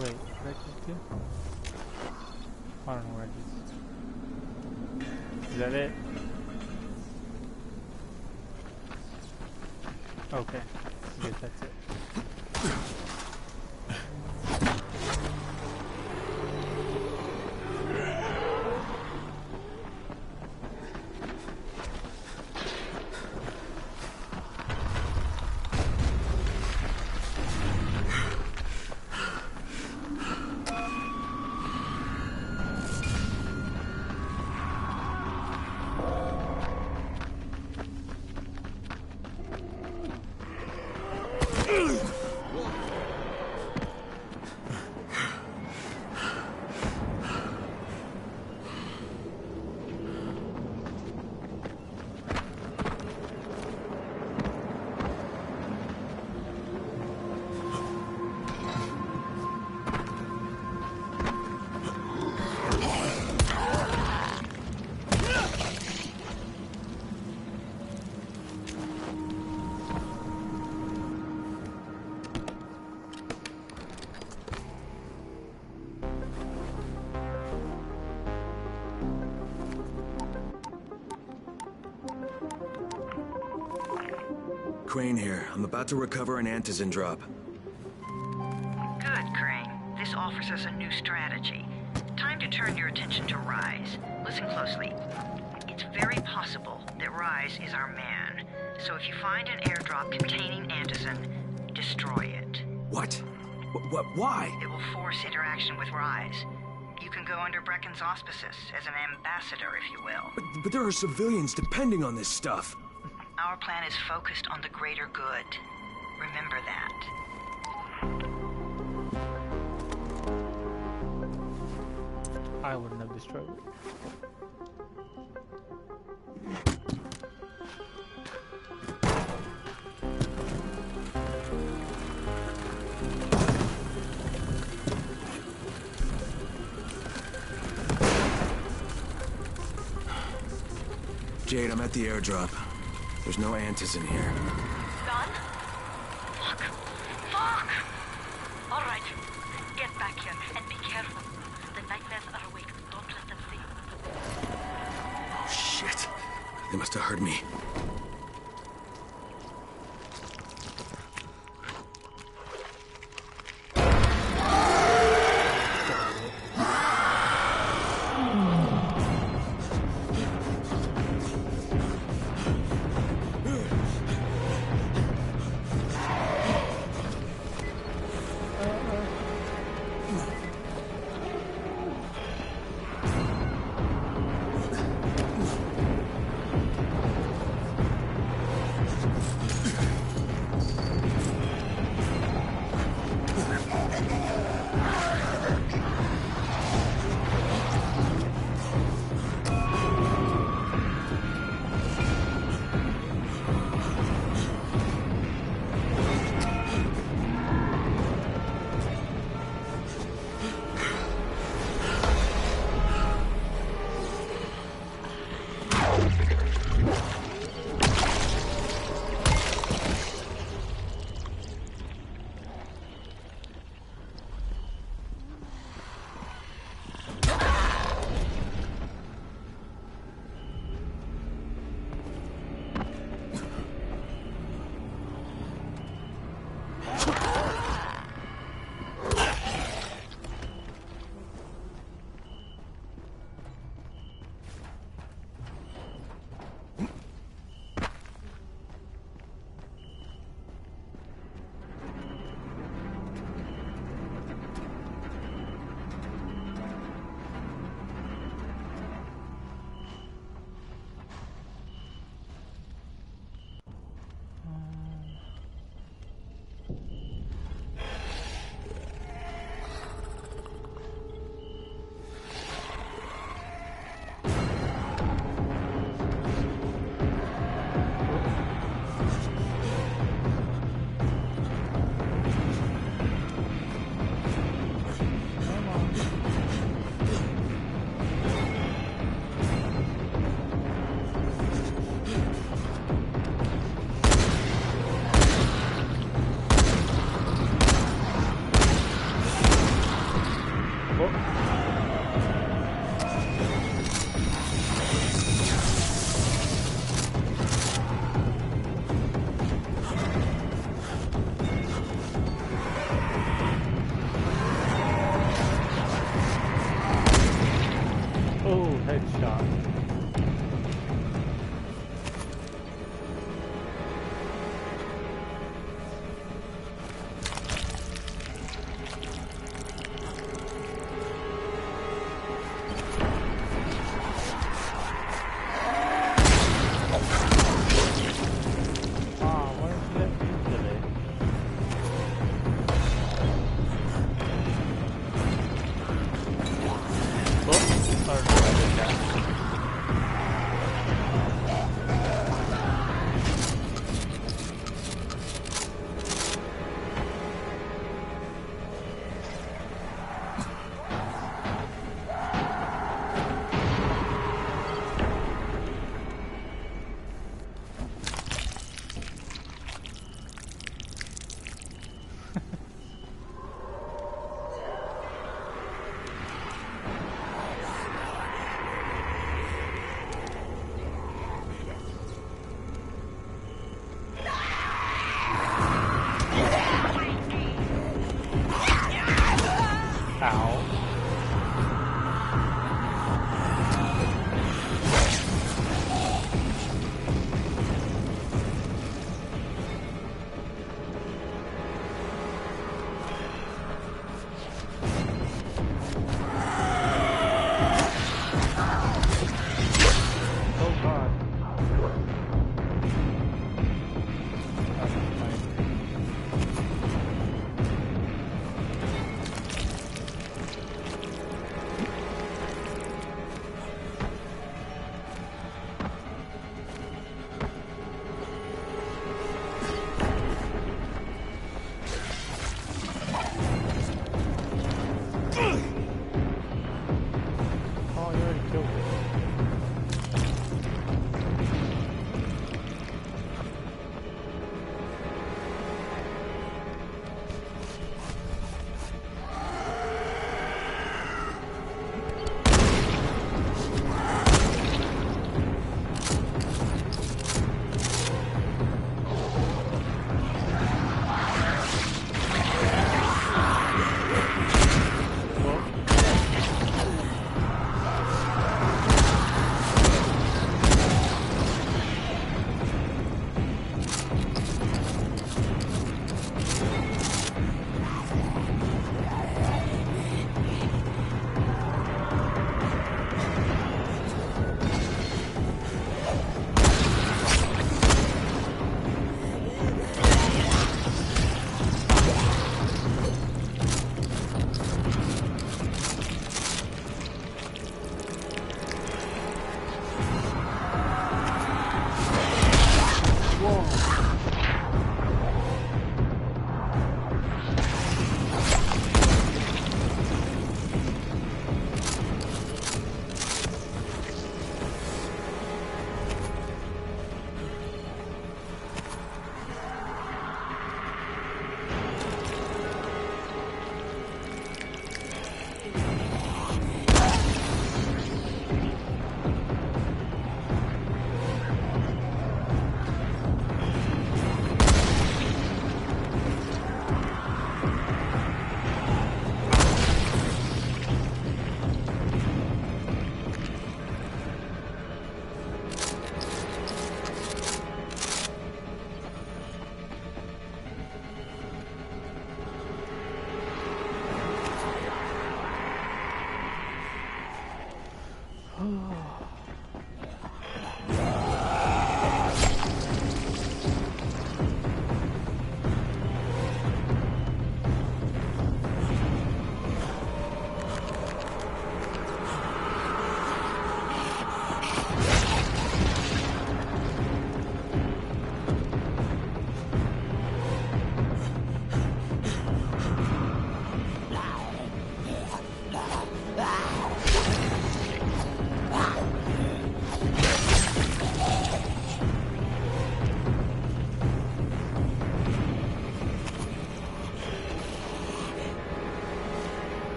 Wait, what did I just do? I don't know where I just... Is that it? Okay, I guess that's it. Crane here. I'm about to recover an Antizin drop. Good, Crane. This offers us a new strategy. Time to turn your attention to Rise. Listen closely. It's very possible that Rise is our man. So if you find an airdrop containing Antizin, destroy it. What? Why? It will force interaction with Rise. You can go under Brecken's auspices as an ambassador, if you will. But there are civilians depending on this stuff. Our plan is focused on the greater good. Remember that. I wouldn't have destroyed it. Jade, I'm at the airdrop. There's no Antizin here. Done? Fuck. Fuck! Alright. Get back here and be careful. The nightmares are awake. Don't let them see you. Oh, shit. They must have heard me. Ow. Oh god.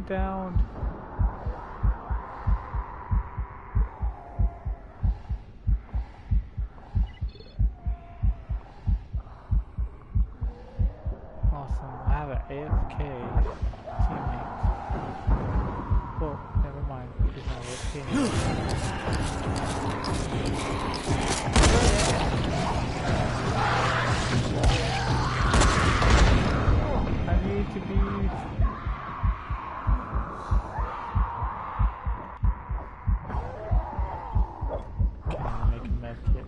down. Awesome. I have an AFK teammate. Well, never mind. He's not AFK I need to be... Can I make a med kit?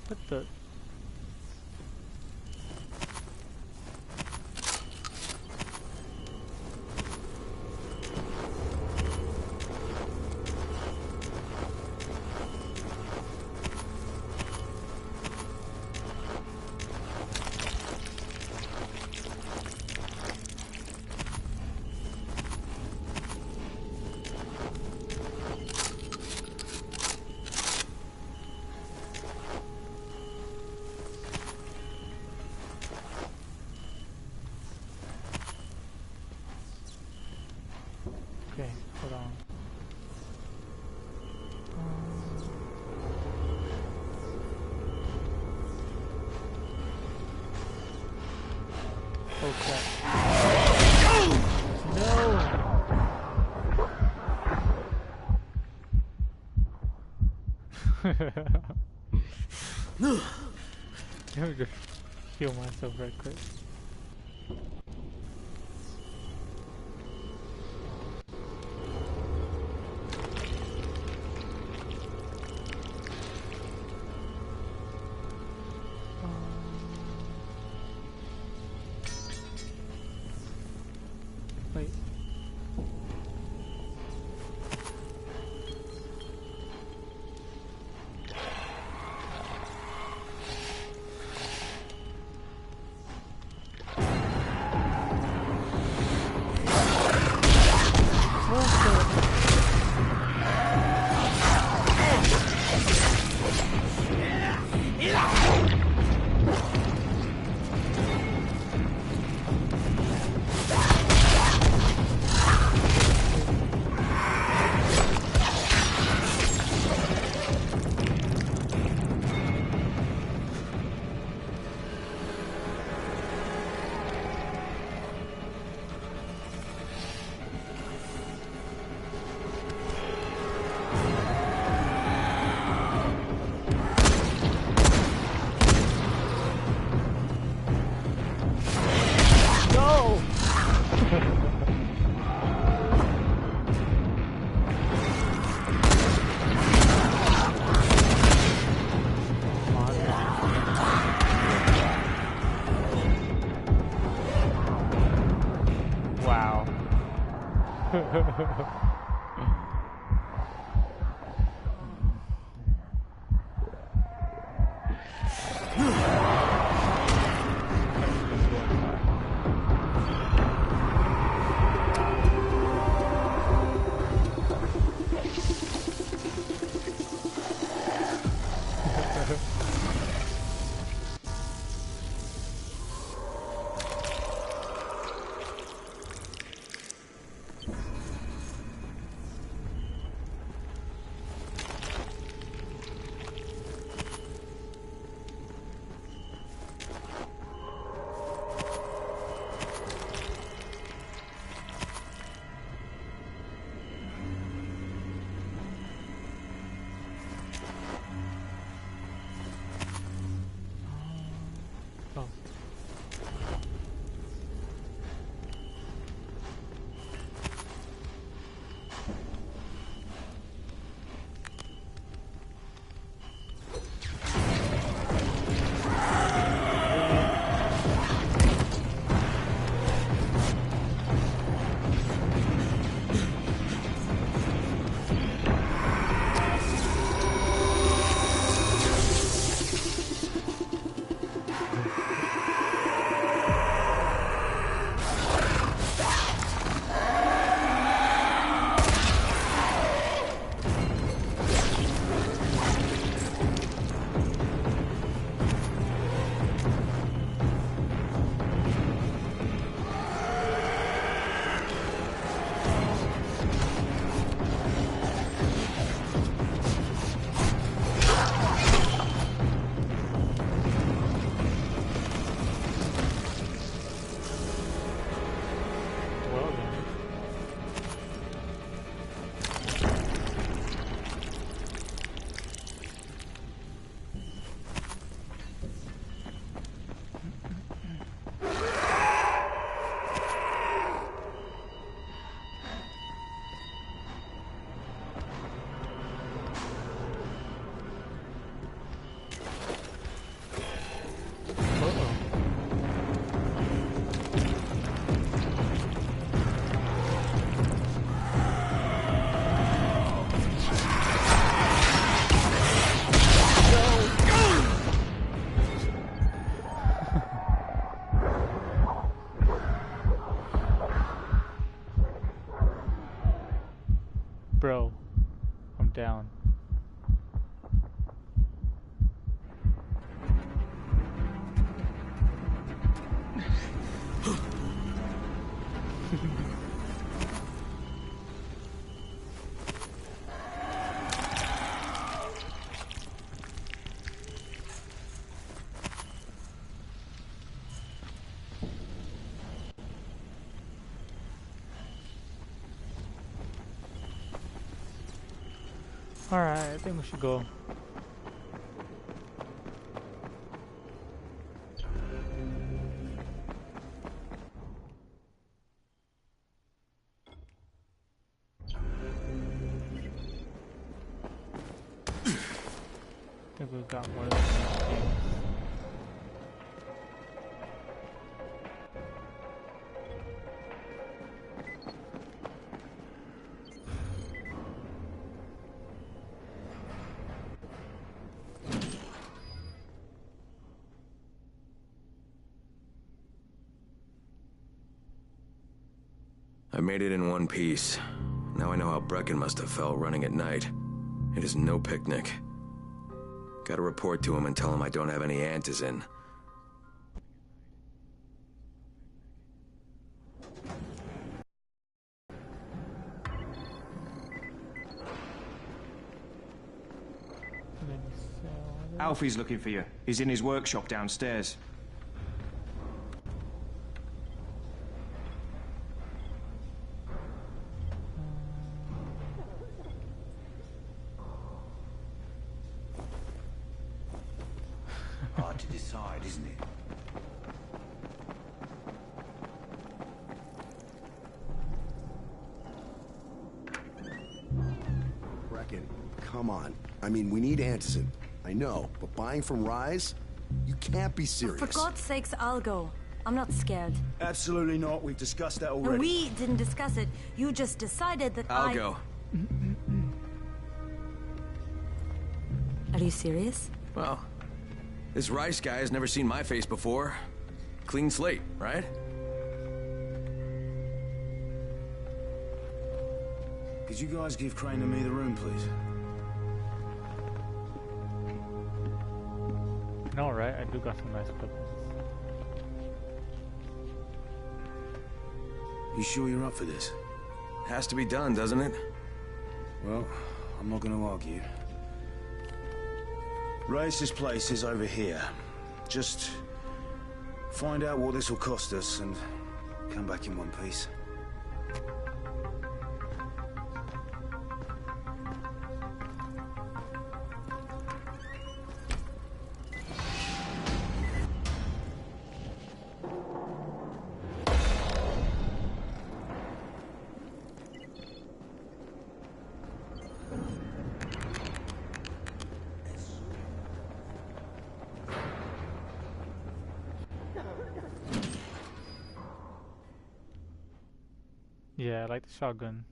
What the? Okay, hold on. Oh crap. No! Let me just heal myself right quick. Wait. Wow. Alright, I think we should go. I think we've got more than enough things. I made it in one piece. Now I know how Brecken must have felt running at night. It is no picnic. Gotta report to him and tell him I don't have any antizin. Alfie's looking for you. He's in his workshop downstairs. Hard to decide, isn't it? Brecken, come on. I mean, we need antizin. I know, but buying from Rise? You can't be serious. For God's sakes, I'll go. I'm not scared. Absolutely not. We've discussed that already. No, we didn't discuss it. You just decided that I'll go. Are you serious? Well, this Rice guy has never seen my face before. Clean slate, right? Could you guys give Crane and me the room, please? No, right? I do got some nice clippings. You sure you're up for this? Has to be done, doesn't it? Well, I'm not going to argue. Race's place is over here. Just find out what this will cost us and come back in one piece. Yeah, I like the shotgun.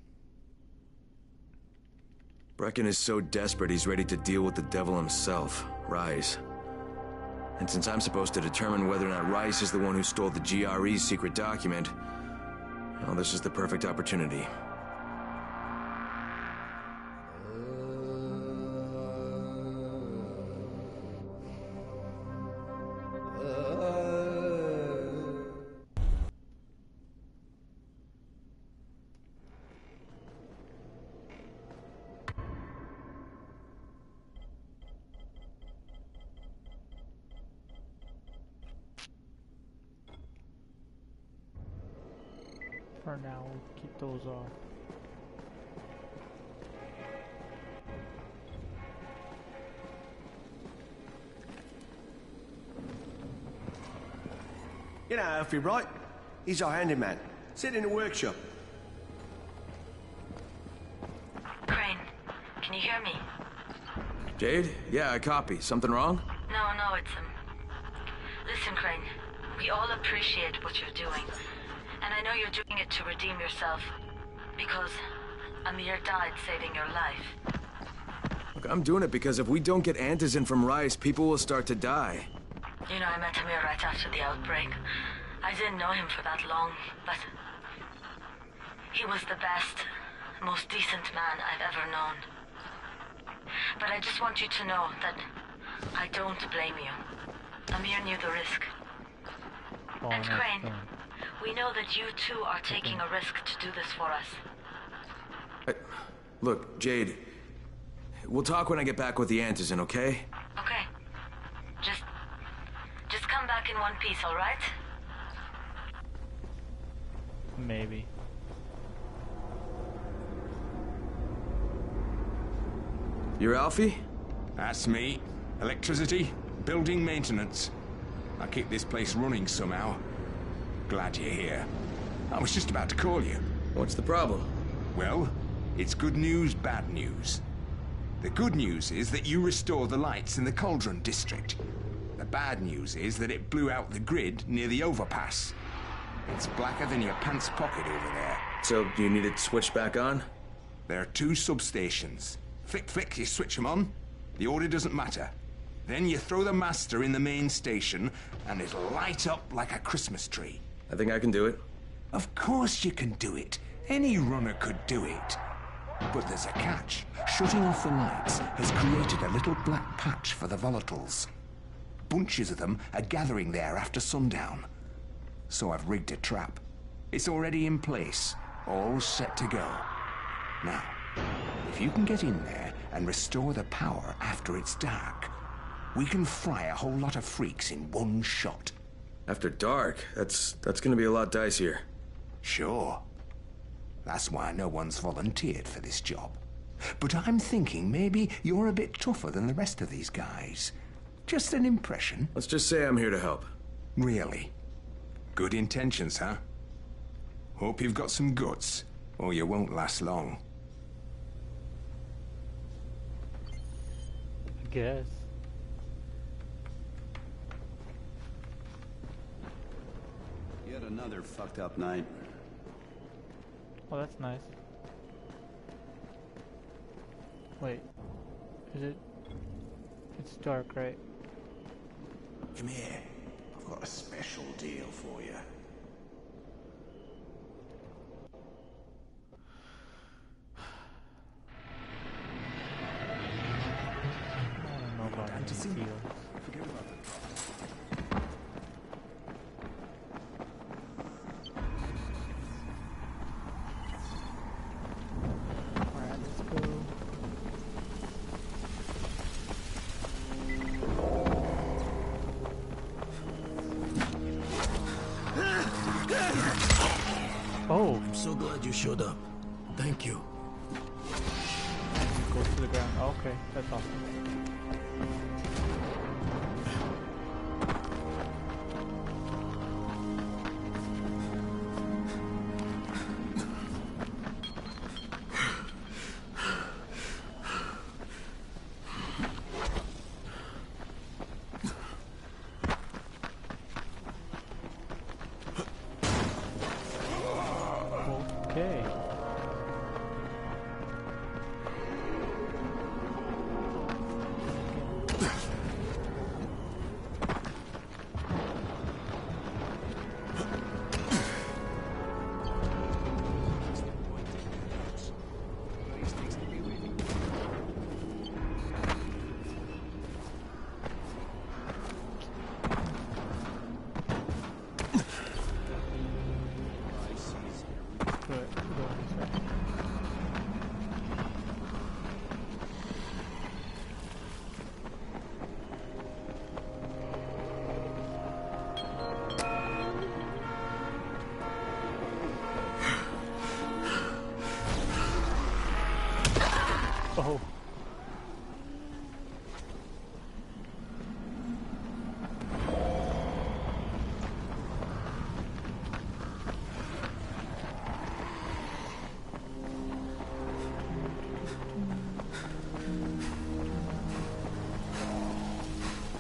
Brecken is so desperate he's ready to deal with the devil himself, Rise. And since I'm supposed to determine whether or not Rice is the one who stole the GRE's secret document, well, this is the perfect opportunity. For now, we'll keep those off. You know Alfie, right? He's our handyman. Sit in the workshop. Crane, can you hear me? Jade? Yeah, I copy. Something wrong? No, it's Listen, Crane, we all appreciate what you're doing. And I know you're doing it to redeem yourself. Because Amir died saving your life. Look, I'm doing it because if we don't get antizin from Rice, people will start to die. You know, I met Amir right after the outbreak. I didn't know him for that long, but he was the best, most decent man I've ever known. But I just want you to know that I don't blame you. Amir knew the risk. Oh, And Crane, we know that you too are taking a risk to do this for us. Look, Jade, we'll talk when I get back with the antizin, okay? Okay. Just come back in one piece, all right? Maybe. You're Alfie? That's me. Electricity, building maintenance. I keep this place running somehow. Glad you're here. I was just about to call you. What's the problem? Well, it's good news, bad news. The good news is that you restored the lights in the Cauldron district. The bad news is that it blew out the grid near the overpass. It's blacker than your pants pocket over there. So, do you need it switched back on? There are 2 substations. Flick, flick, you switch them on. The order doesn't matter. Then you throw the master in the main station, and it'll light up like a Christmas tree. I think I can do it. Of course you can do it. Any runner could do it. But there's a catch. Shutting off the lights has created a little black patch for the volatiles. Bunches of them are gathering there after sundown. So I've rigged a trap. It's already in place, all set to go. Now, if you can get in there and restore the power after it's dark, we can fry a whole lot of freaks in one shot. After dark? That's gonna be a lot dicier. Sure. That's why no one's volunteered for this job. But I'm thinking maybe you're a bit tougher than the rest of these guys. Just an impression. Let's just say I'm here to help. Really? Good intentions, huh? Hope you've got some guts, or you won't last long. I guess. Yet another fucked up night. Oh, that's nice. Wait. Is it? It's dark, right? Come here. I've got a special deal for you. I don't know about any deals. Forget about that. Alright, let's go. Oh! I'm so glad you showed up. Thank you. Go to the ground. Oh, okay, that's awesome. Okay. Oh.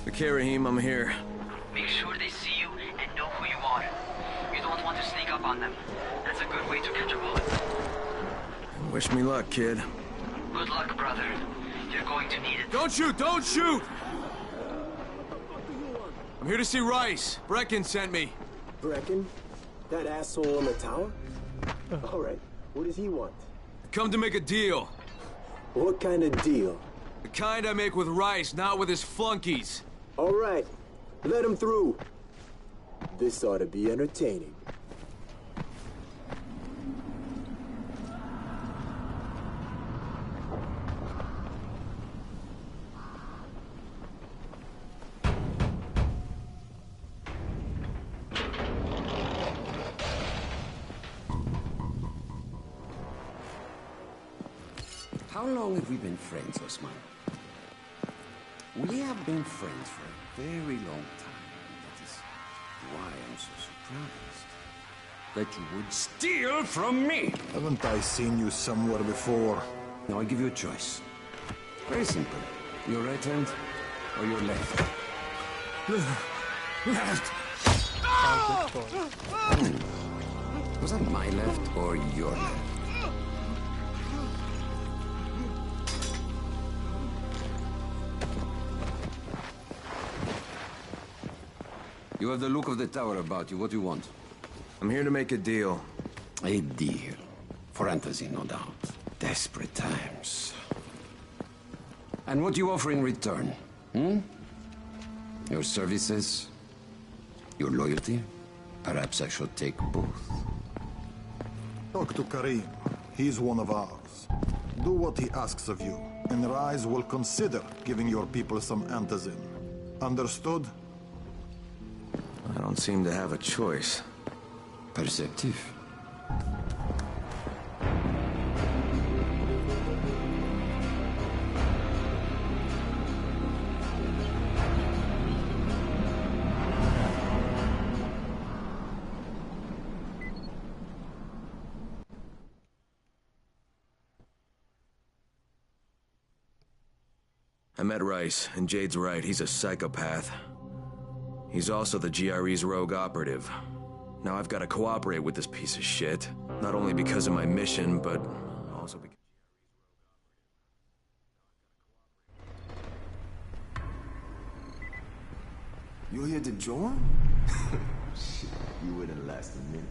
Okay, Rahim, I'm here. Make sure they see you and know who you are. You don't want to sneak up on them. That's a good way to catch a bullet. Wish me luck, kid. Good luck, brother. You're going to need it. Don't shoot! Don't shoot! I'm here to see Rice. Brecken sent me. Brecken? That asshole in the tower? All right. What does he want? Come to make a deal. What kind of deal? The kind I make with Rice, not with his flunkies. All right. Let him through. This ought to be entertaining. How long have we been friends, Osman? We have been friends for a very long time. That is why I'm so surprised that you would steal from me. Haven't I seen you somewhere before? Now I give you a choice. Very simple. Your right hand or your left? Left! Was that my left or your left? You have the look of the tower about you. What do you want? I'm here to make a deal. A deal. For Antizin, no doubt. Desperate times. And what do you offer in return? Your services? Your loyalty? Perhaps I should take both. Talk to Karim. He's one of ours. Do what he asks of you, and Rise will consider giving your people some Antizin. Understood? I don't seem to have a choice. Perceptive. I met Rice, and Jade's right, he's a psychopath. He's also the GRE's rogue operative. Now I've got to cooperate with this piece of shit. Not only because of my mission, but also because... You here to join? Shit, you wouldn't last a minute.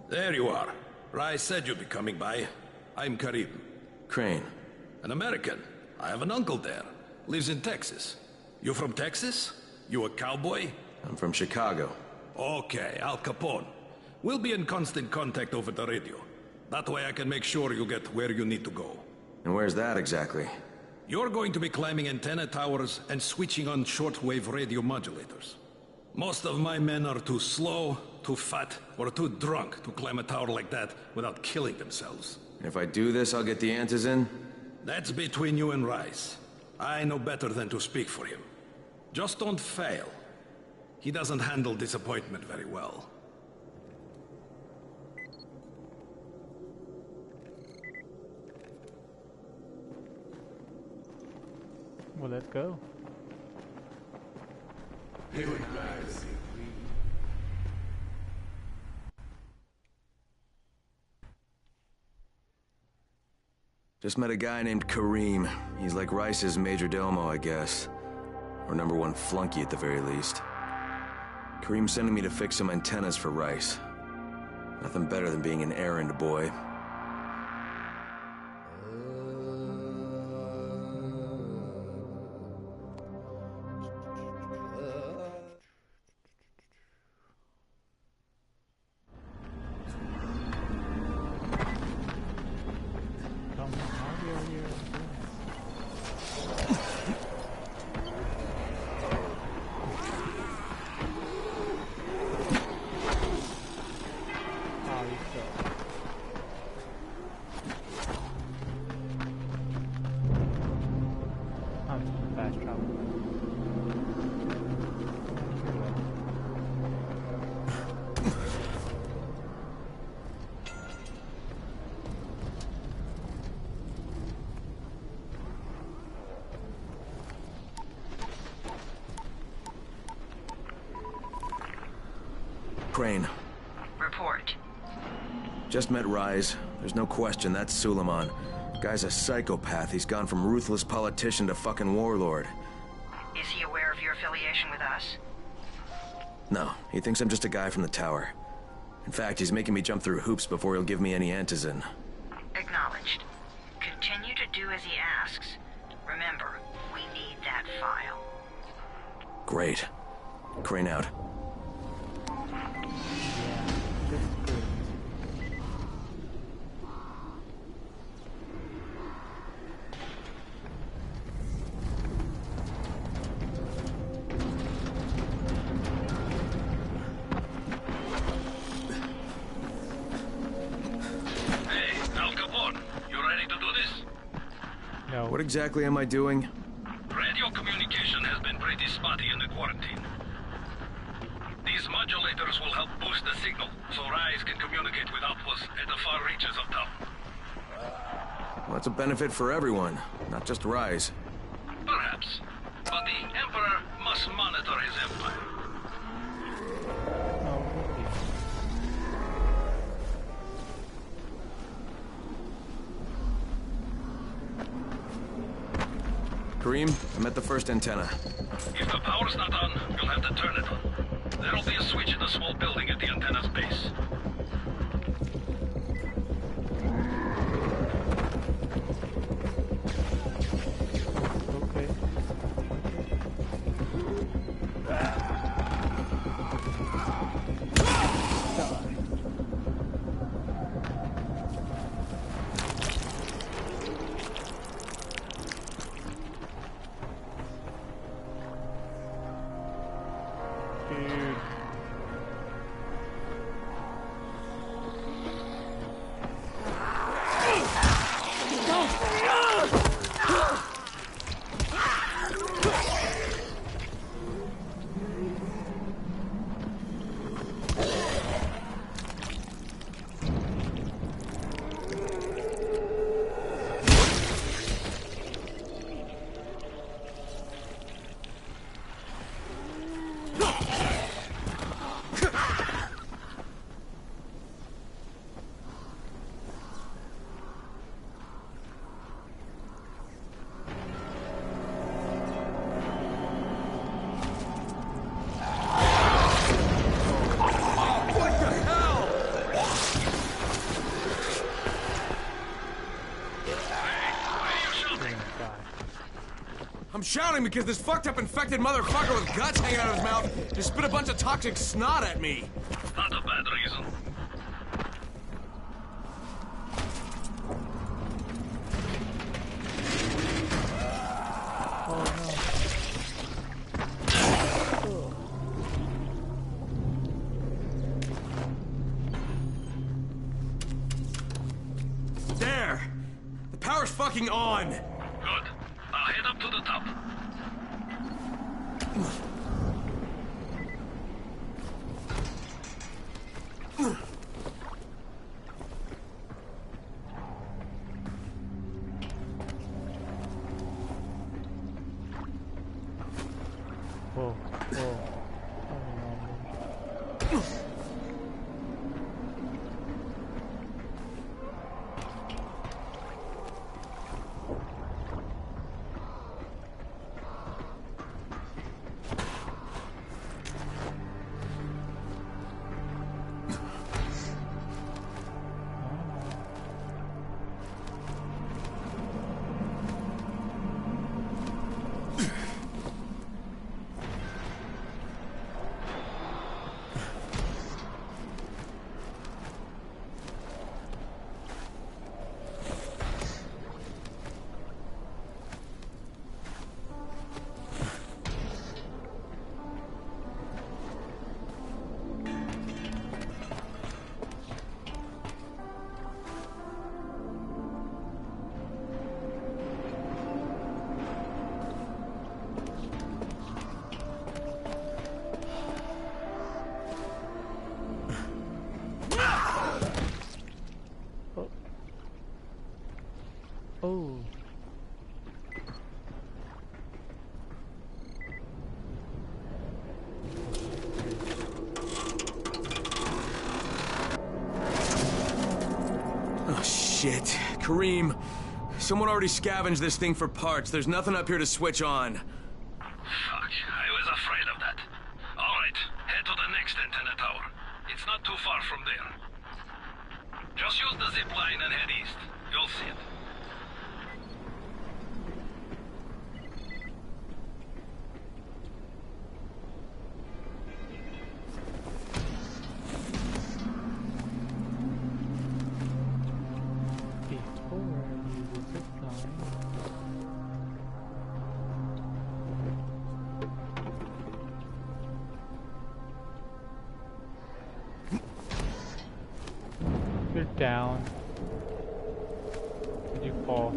There you are. Rice said you'd be coming by. I'm Karim. Crane. An American. I have an uncle there. Lives in Texas. You from Texas? You a cowboy? I'm from Chicago. Okay, Al Capone. We'll be in constant contact over the radio. That way I can make sure you get where you need to go. And where's that exactly? You're going to be climbing antenna towers and switching on shortwave radio modulators. Most of my men are too slow, too fat, or too drunk to climb a tower like that without killing themselves. If I do this, I'll get the Antizin? That's between you and Rice. I know better than to speak for him. Just don't fail. He doesn't handle disappointment very well. Well, let's go. Just met a guy named Karim. He's like Rice's major domo, I guess. Or #1 flunky at the very least. Karim's sending me to fix some antennas for Rice. Nothing better than being an errand boy. Crane. Report. Just met Rise. There's no question that's Suleiman. Guy's a psychopath. He's gone from ruthless politician to fucking warlord. Is he aware of your affiliation with us? No, he thinks I'm just a guy from the tower. In fact, he's making me jump through hoops before he'll give me any Antizin. Acknowledged. Continue to do as he asks. Remember, we need that file. Great. Crane out. exactly am I doing? Radio communication has been pretty spotty in the quarantine. These modulators will help boost the signal, so Rise can communicate with outposts at the far reaches of town. Well, that's a benefit for everyone, not just Rise. Perhaps. But the Emperor must monitor his empire. Kareem, I'm at the first antenna. If the power's not on, you'll have to turn it on. There'll be a switch in the small building at the antenna's base. I'm shouting because this fucked up infected motherfucker with guts hanging out of his mouth just spit a bunch of toxic snot at me. Not a bad reason. There! The power's fucking on! Good. Now head up to the top. Whoa, whoa. Oh. Oh, shit. Kareem, someone already scavenged this thing for parts. There's nothing up here to switch on. Fuck, I was afraid of that. All right, head to the next antenna tower. It's not too far from there. Just use the zip line and head east. You'll see it. You're down. Did you fall?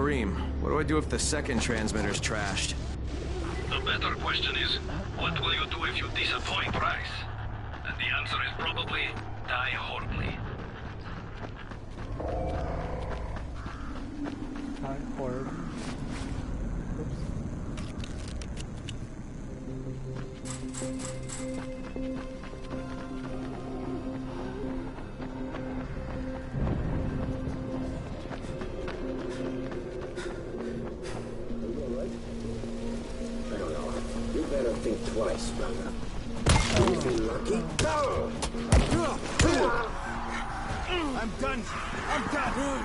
Kareem, what do I do if the second transmitter's trashed? The better question is, what will you do if you disappoint Rice? And the answer is probably, die horribly. Die horribly. Think twice, brother. You feel lucky? I'm done. I'm done.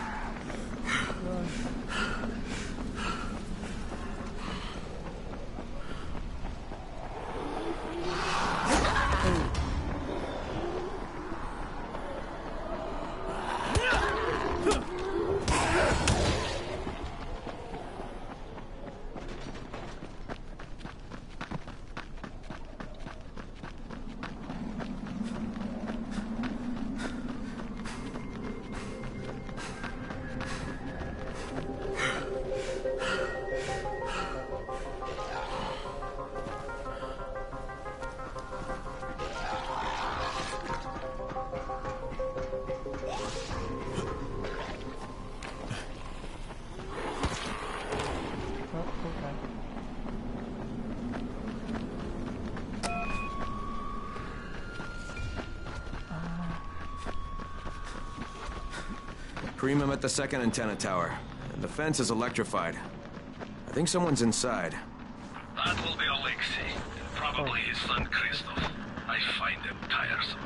Kareem, I'm at the second antenna tower. The fence is electrified. I think someone's inside. That will be Alexei, and probably his son Christoph. I find them tiresome.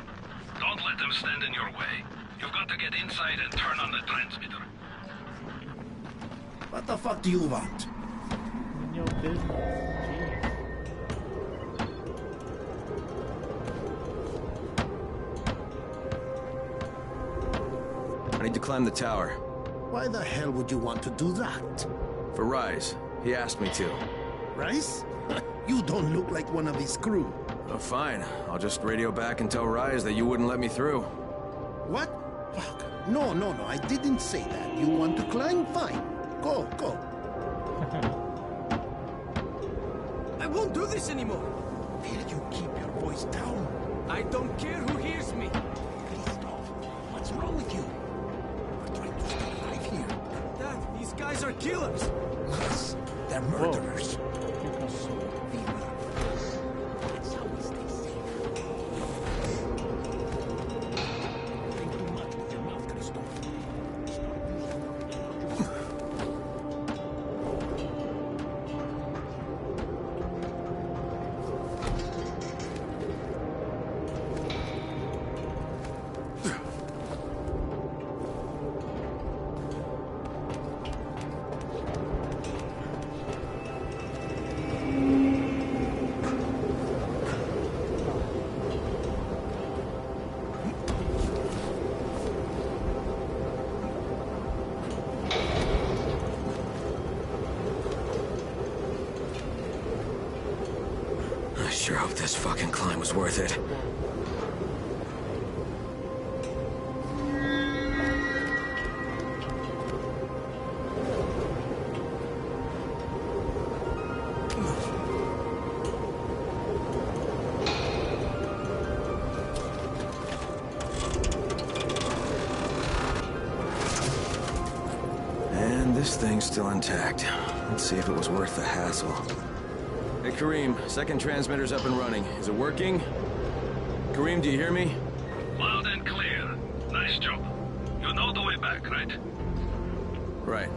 Don't let them stand in your way. You've got to get inside and turn on the transmitter. What the fuck do you want? In your business. I need to climb the tower. Why the hell would you want to do that? For Rise. He asked me to. Rice? You don't look like one of his crew. Oh, fine. I'll just radio back and tell Rise that you wouldn't let me through. What? Fuck. No, I didn't say that. You want to climb? Fine. Go. I won't do this anymore. Will you keep your voice down? I don't care who hears me. Christoph, what's wrong with you? We're trying to stay alive here. Dad, these guys are killers. Yes, they're murderers. I sure hope this fucking climb was worth it. And this thing's still intact. Let's see if it was worth the hassle. Hey, Kareem, second transmitter's up and running. Is it working? Kareem, do you hear me? Loud and clear. Nice job. You know the way back, right? Right.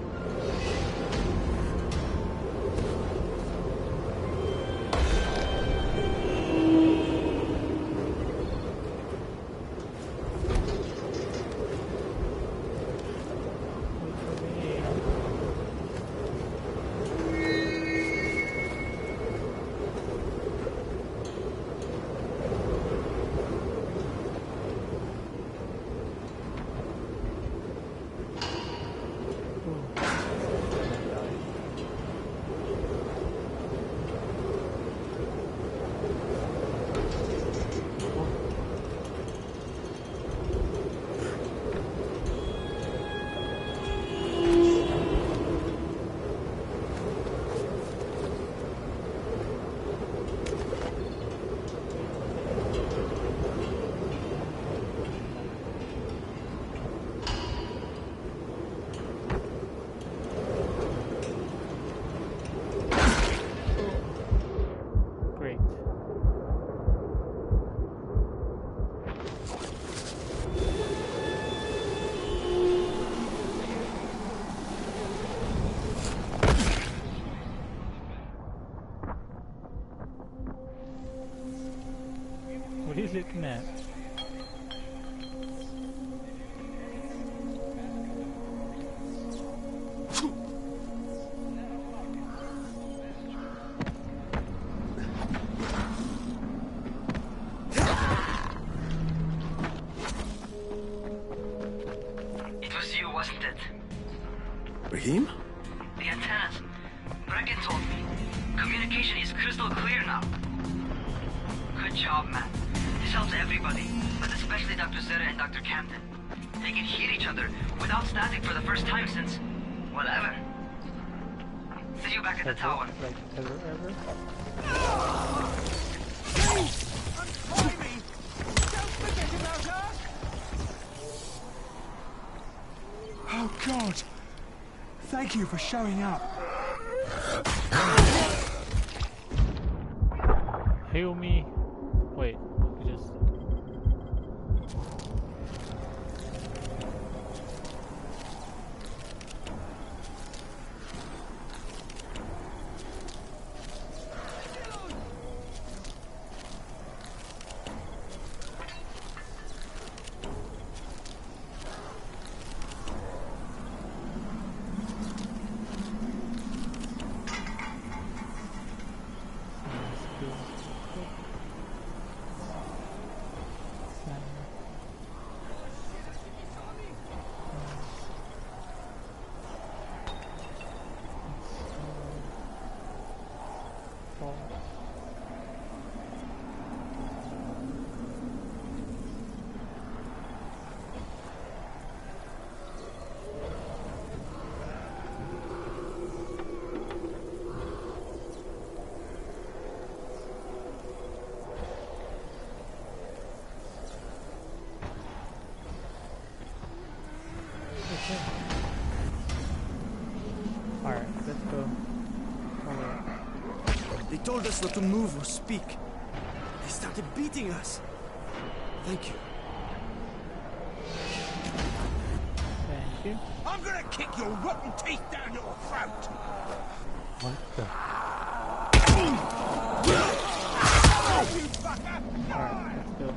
What are you looking at? It was you, wasn't it? Rahim? The antennas. Brecken told me. Communication is crystal clear now. Good job, man. This helps everybody, but especially Dr. Zera and Dr. Camden. They can hear each other without static for the first time since... whatever. See you back at the tower. Like ever? I'm climbing! Don't forget about us! Oh, God. Thank you for showing up. Heal me. Wait, just... Alright, let's go. They told us not to move or speak. They started beating us. Thank you. Thank you. I'm gonna kick your rotten teeth down your throat! What the? You fucker! Alright, let's go.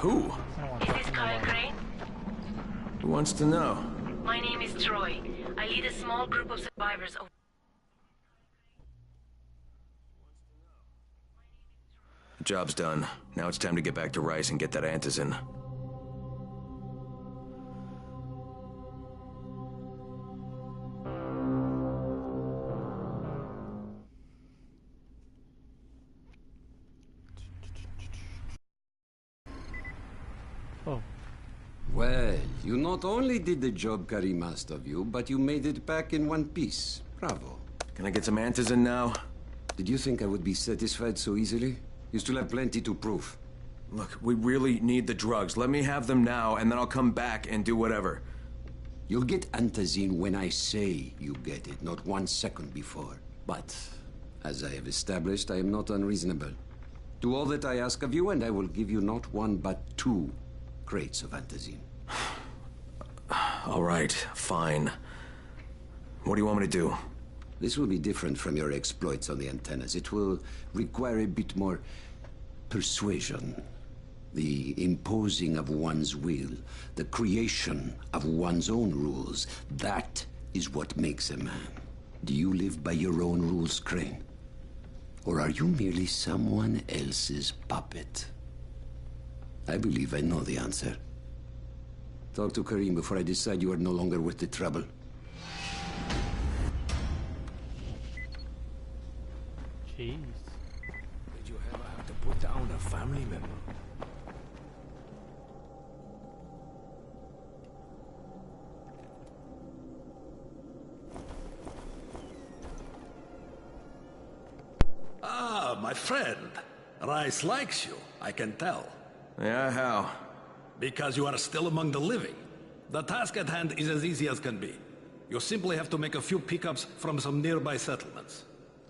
Who? Is this Kyle Crane? Who wants to know? My name is Troy. I lead a small group of survivors. The job's done. Now it's time to get back to Rice and get that antizin. Oh. Well, you not only did the job Karim asked of you, but you made it back in one piece. Bravo. Can I get some antizin now? Did you think I would be satisfied so easily? You still have plenty to prove. Look, we really need the drugs. Let me have them now, and then I'll come back and do whatever. You'll get antizin when I say you get it, not 1 second before. But, as I have established, I am not unreasonable. Do all that I ask of you, and I will give you not 1 but 2 crates of antizin. All right, fine. What do you want me to do? This will be different from your exploits on the antennas. It will require a bit more persuasion. The imposing of one's will, the creation of one's own rules. That is what makes a man. Do you live by your own rules, Crane? Or are you merely someone else's puppet? I believe I know the answer. Talk to Karim before I decide you are no longer worth the trouble. Jeez. you ever have to put down a family member? Ah, my friend. Rais likes you, I can tell. Yeah, how? Because you are still among the living. The task at hand is as easy as can be. You simply have to make a few pickups from some nearby settlements.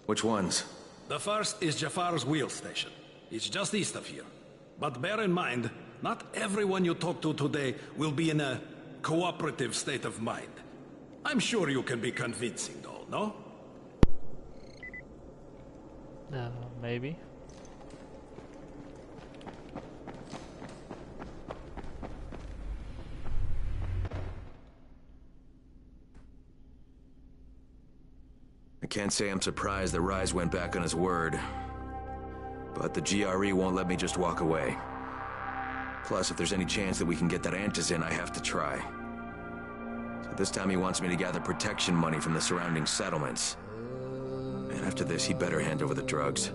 Which ones? The first is Jafar's wheel station. It's just east of here. But bear in mind, not everyone you talk to today will be in a cooperative state of mind. I'm sure you can be convincing though, no? Maybe. I can't say I'm surprised that Rais went back on his word. But the GRE won't let me just walk away. Plus, if there's any chance that we can get that Antizin, I have to try. So this time he wants me to gather protection money from the surrounding settlements. And after this, he better hand over the drugs.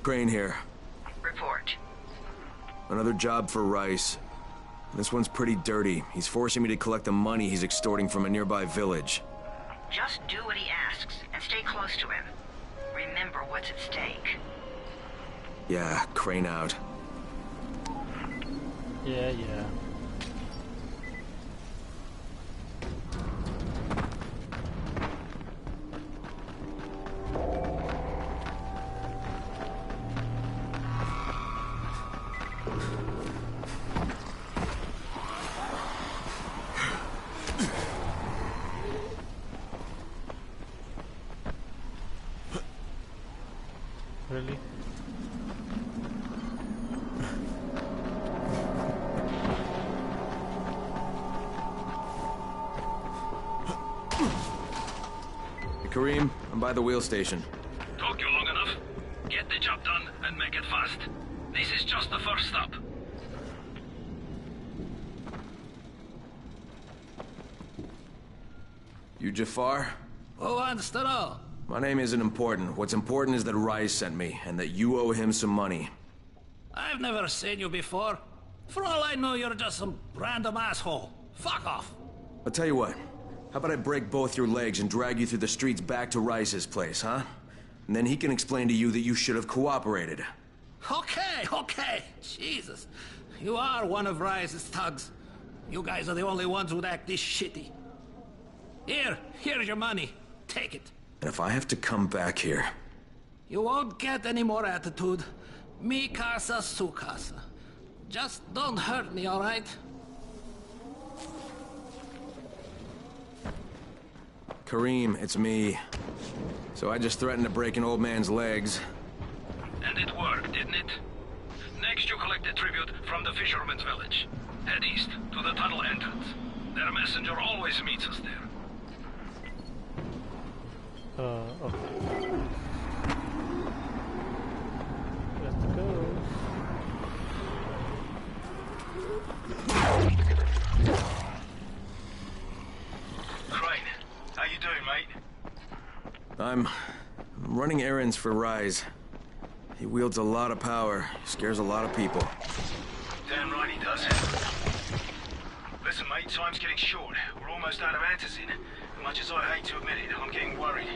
Crane here. Report. Another job for Rais. This one's pretty dirty. He's forcing me to collect the money he's extorting from a nearby village. Just do what he asks, and stay close to him. Remember what's at stake. Yeah, Crane out. Yeah. Really? Karim, I'm by the wheel station. Took you long enough. Get the job done and make it fast. This is just the first stop. You Jafar? Who wants to know? My name isn't important. What's important is that Rais sent me, and that you owe him some money. I've never seen you before. For all I know, you're just some random asshole. Fuck off. I'll tell you what. How about I break both your legs and drag you through the streets back to Rais's place, huh? And then he can explain to you that you should have cooperated. Okay. Jesus. You are one of Rais's thugs. You guys are the only ones who'd act this shitty. Here's your money. Take it. And if I have to come back here... You won't get any more attitude. Mi casa, su casa. Just don't hurt me, all right? Karim, it's me. So I just threatened to break an old man's legs. And it worked, didn't it? Next you collect a tribute from the fisherman's village. Head east to the tunnel entrance. Their messenger always meets us there. Okay. Let's go. Crane, how you doing, mate? I'm running errands for Rais. He wields a lot of power, scares a lot of people. Damn right he does. time's getting short. We're almost out of antizin. Much as I hate to admit it, I'm getting worried.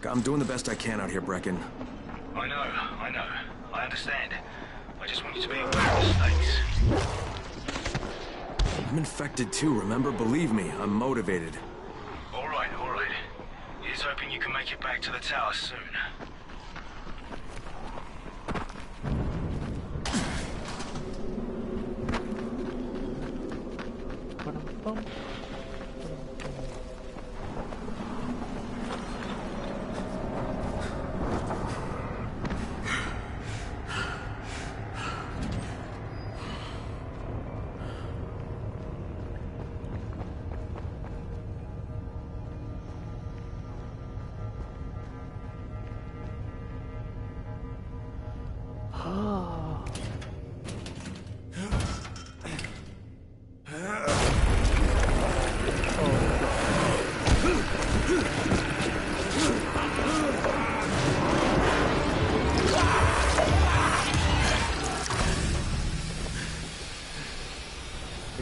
I'm doing the best I can out here, Brecken. I know. I understand. I just want you to be aware of the stakes. I'm infected too, remember? Believe me, I'm motivated. All right. Here's hoping you can make it back to the tower soon.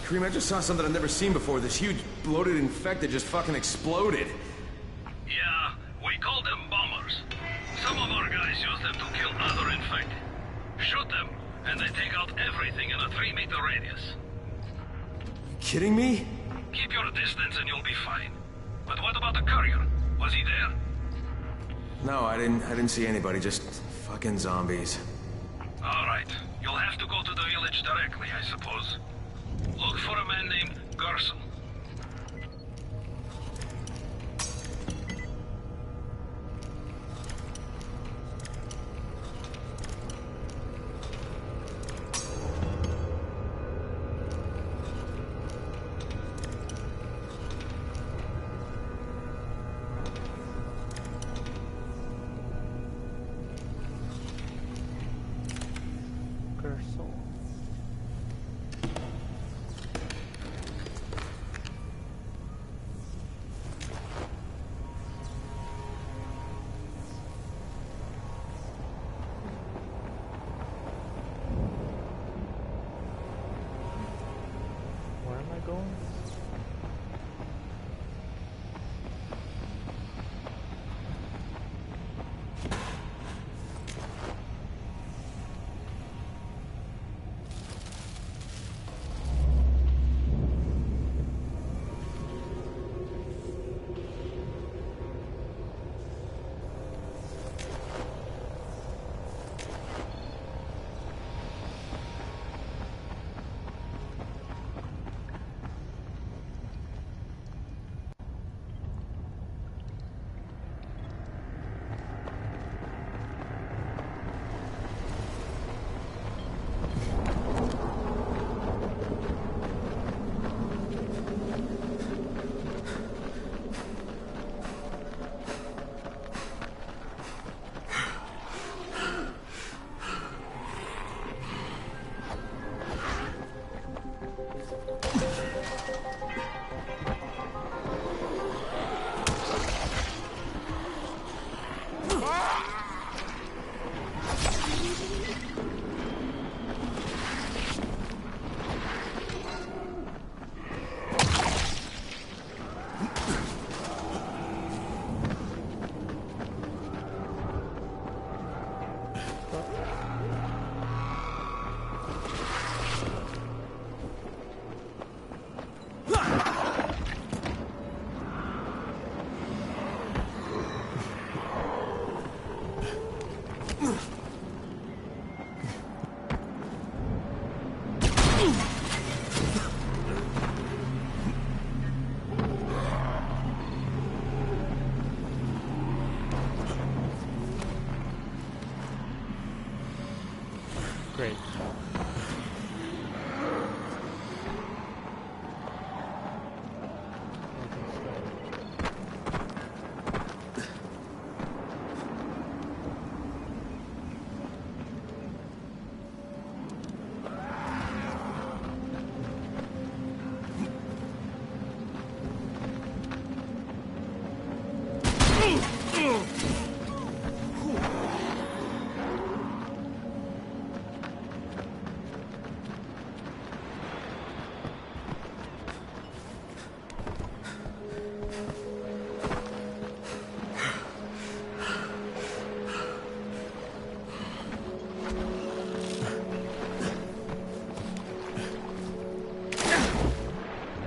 Cream, I just saw something I've never seen before. This huge, bloated infected just fucking exploded. Yeah, we call them bombers. Some of our guys use them to kill other infected. Shoot them, and they take out everything in a 3-meter radius. Kidding me? Keep your distance and you'll be fine. But what about the courier? Was he there? No, I didn't see anybody, just fucking zombies. All right. You'll have to go to the village directly, I suppose. Look for a man named Gersel.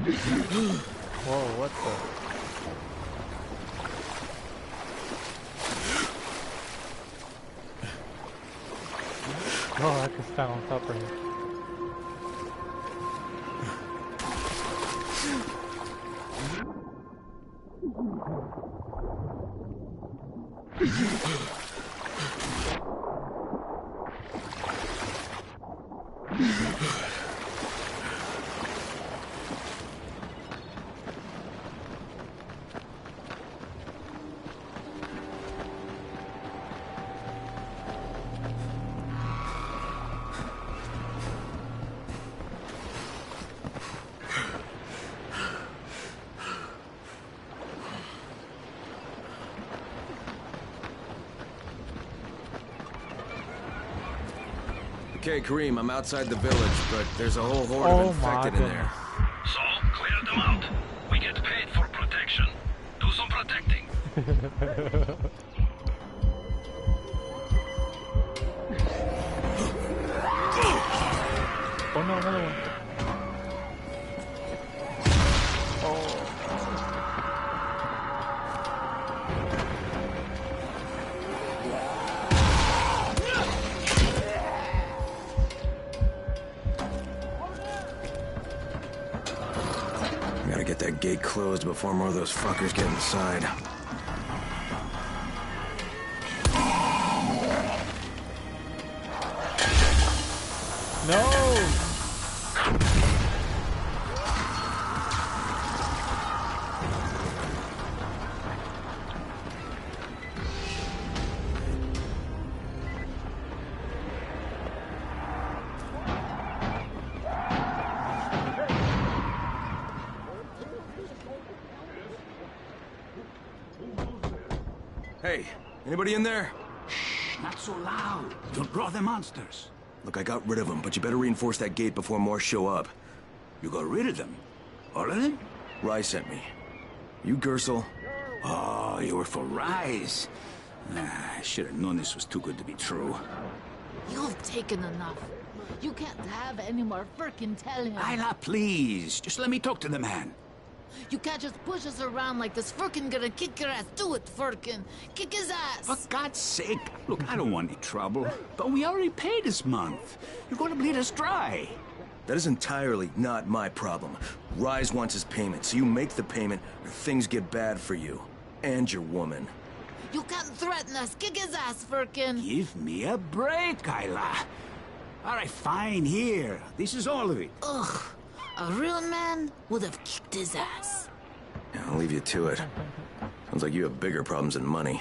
Whoa, what the? Oh, I can stand on top of him. Okay, Kareem, I'm outside the village, but there's a whole horde of infected in there. So, clear them out. We get paid for protection. Do some protecting. Oh no, another one. Get that gate closed before more of those fuckers get inside. No! Hey, anybody in there? Shh, not so loud. You'll draw the monsters. Look, I got rid of them, but you better reinforce that gate before more show up. You got rid of them? All of them? Rise sent me. You Gersel? Oh, you were for Rise. I should have known this was too good to be true. You've taken enough. You can't have any more. Frickin' tell him. Isla, please. Just let me talk to the man. You can't just push us around like this. Firkin gonna kick your ass. Do it, Firkin. Kick his ass. For God's sake. Look, I don't want any trouble. But we already paid this month. You're gonna bleed us dry. That is entirely not my problem. Rise wants his payment, so you make the payment or things get bad for you. And your woman. You can't threaten us. Kick his ass, Firkin. Give me a break, Isla. All right, fine, here. This is all of it. Ugh. A real man would have kicked his ass. Yeah, I'll leave you to it. Sounds like you have bigger problems than money.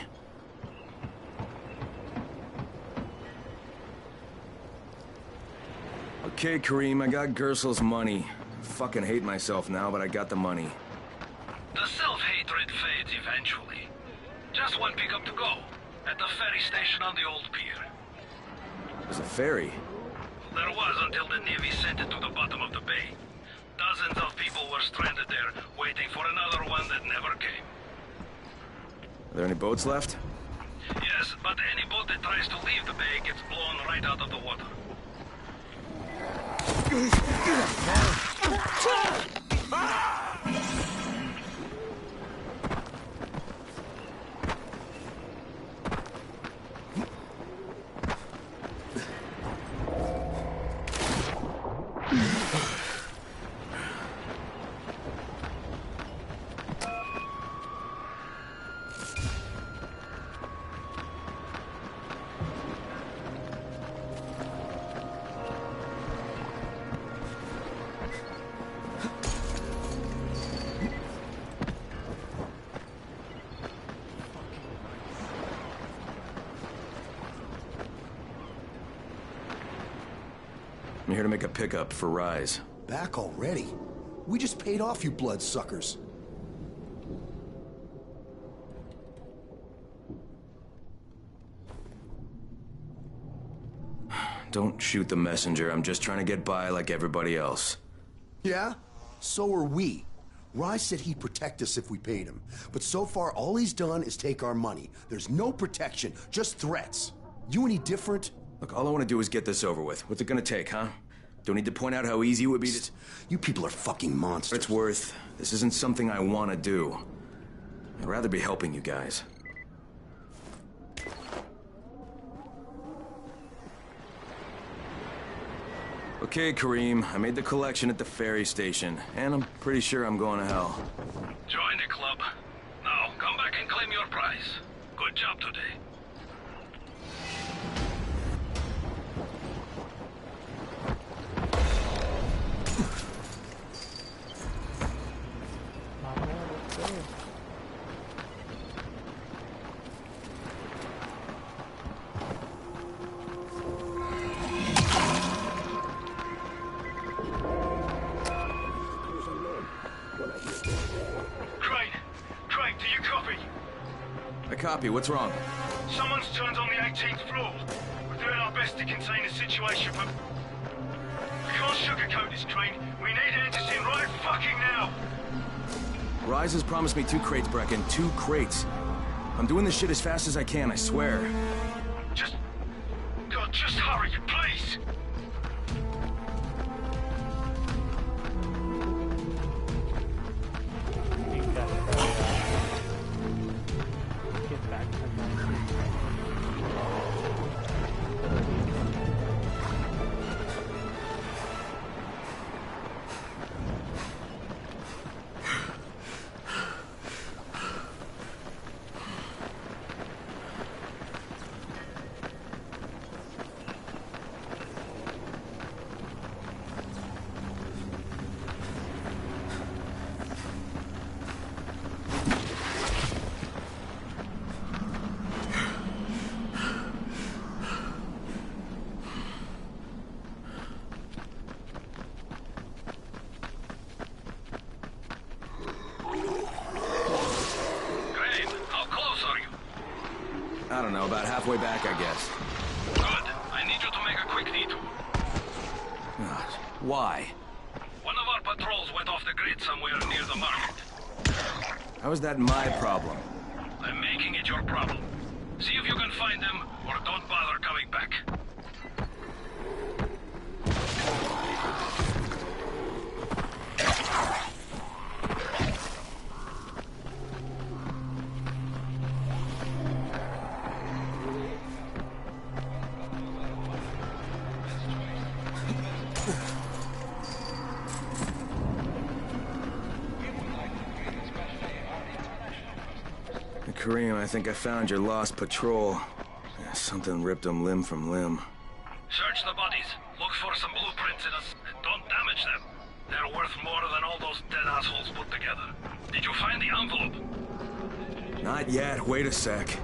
Okay, Kareem, I got Gersel's money. Fucking hate myself now, but I got the money. The self-hatred fades eventually. Just one pickup to go. At the ferry station on the old pier. There's a ferry? There was until the Navy sent it to the bottom of the bay. Dozens of people were stranded there, waiting for another one that never came. Are there any boats left? Yes, but any boat that tries to leave the bay gets blown right out of the water. I'm here to make a pickup for Rise. Back already? We just paid off, you bloodsuckers. Don't shoot the messenger. I'm just trying to get by like everybody else. Yeah? So are we. Rise said he'd protect us if we paid him. But so far, all he's done is take our money. There's no protection, just threats. You any different? Look, all I want to do is get this over with. What's it gonna take, huh? Don't need to point out how easy it would be to... You people are fucking monsters. It's worth. This isn't something I want to do. I'd rather be helping you guys. Okay, Kareem, I made the collection at the ferry station, and I'm pretty sure I'm going to hell. Join the club. Now, come back and claim your prize. Good job today. Copy. What's wrong? Someone's turned on the 18th floor. We're doing our best to contain the situation, but we can't sugarcoat this, Crane. We need Anderson right fucking now. Rise has promised me 2 crates, Brecken. 2 crates. I'm doing this shit as fast as I can, I swear. God, just hurry, please. I don't know, about halfway back, I guess. Good. I need you to make a quick detour. Why? One of our patrols went off the grid somewhere near the market. How is that my problem? I'm making it your problem. See if you can find them, or don't bother coming back. Kareem, I think I found your lost patrol. Yeah, something ripped them limb from limb. Search the bodies. Look for some blueprints in us. Don't damage them. They're worth more than all those dead assholes put together. Did you find the envelope? Not yet. Wait a sec.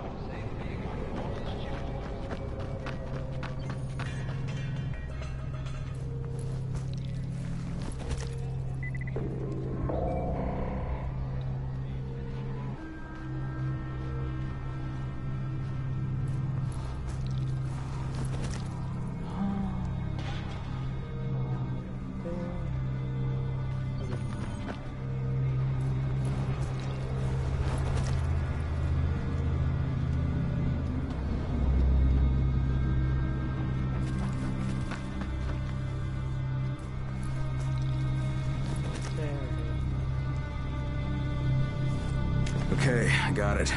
Okay, I got it.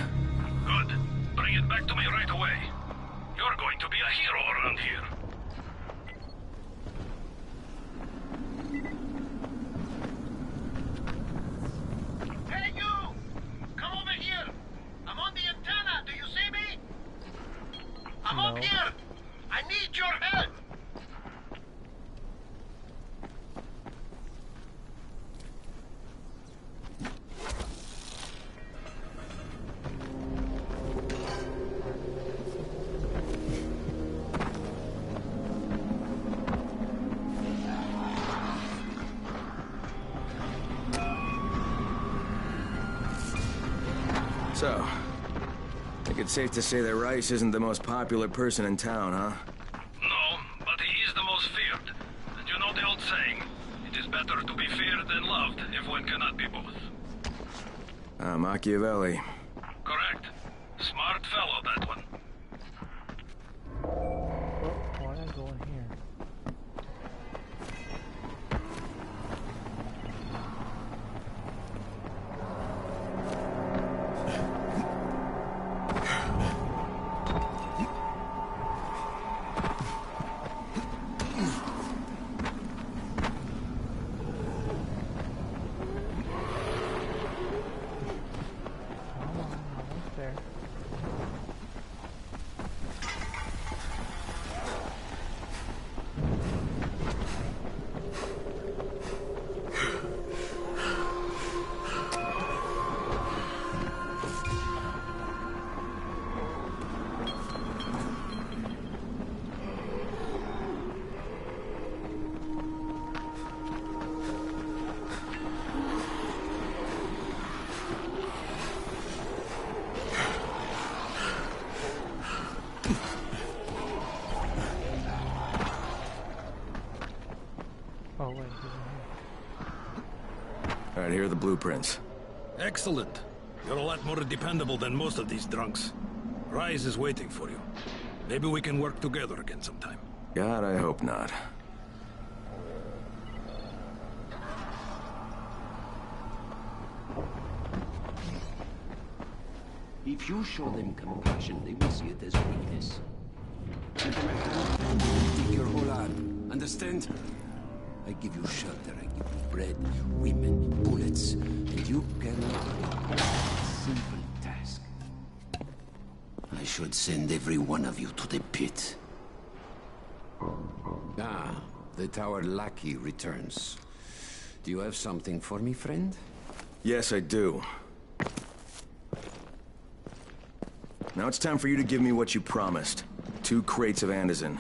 Good. Bring it back to me right away. You're going to be a hero around here. Hey, you! Come over here! I'm on the antenna, do you see me? I'm up here! I need your help! So, I think it's safe to say that Rice isn't the most popular person in town, huh? No, but he is the most feared. And you know the old saying, it is better to be feared than loved if one cannot be both. Machiavelli. Correct. Smart fellow, that one. Why did I go in here? All right, here are the blueprints. Excellent. You're a lot more dependable than most of these drunks. Rise is waiting for you. Maybe we can work together again sometime. God, I hope not. If you show them compassion, they will see it as weakness. Give them a hand, and they will take your whole arm. Understand? I give you shelter, I give you bread, women, bullets, and you can... Simple task. I should send every one of you to the pit. Ah, the Tower Lackey returns. Do you have something for me, friend? Yes, I do. Now it's time for you to give me what you promised. 2 crates of Andazin.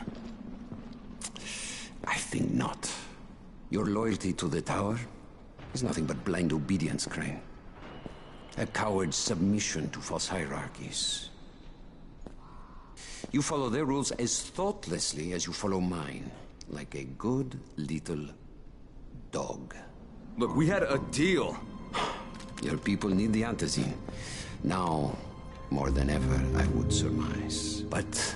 I think not. Your loyalty to the Tower is nothing but blind obedience, Crane. A coward's submission to false hierarchies. You follow their rules as thoughtlessly as you follow mine. Like a good little dog. Look, we had a deal. Your people need the Antizin. Now, more than ever, I would surmise. But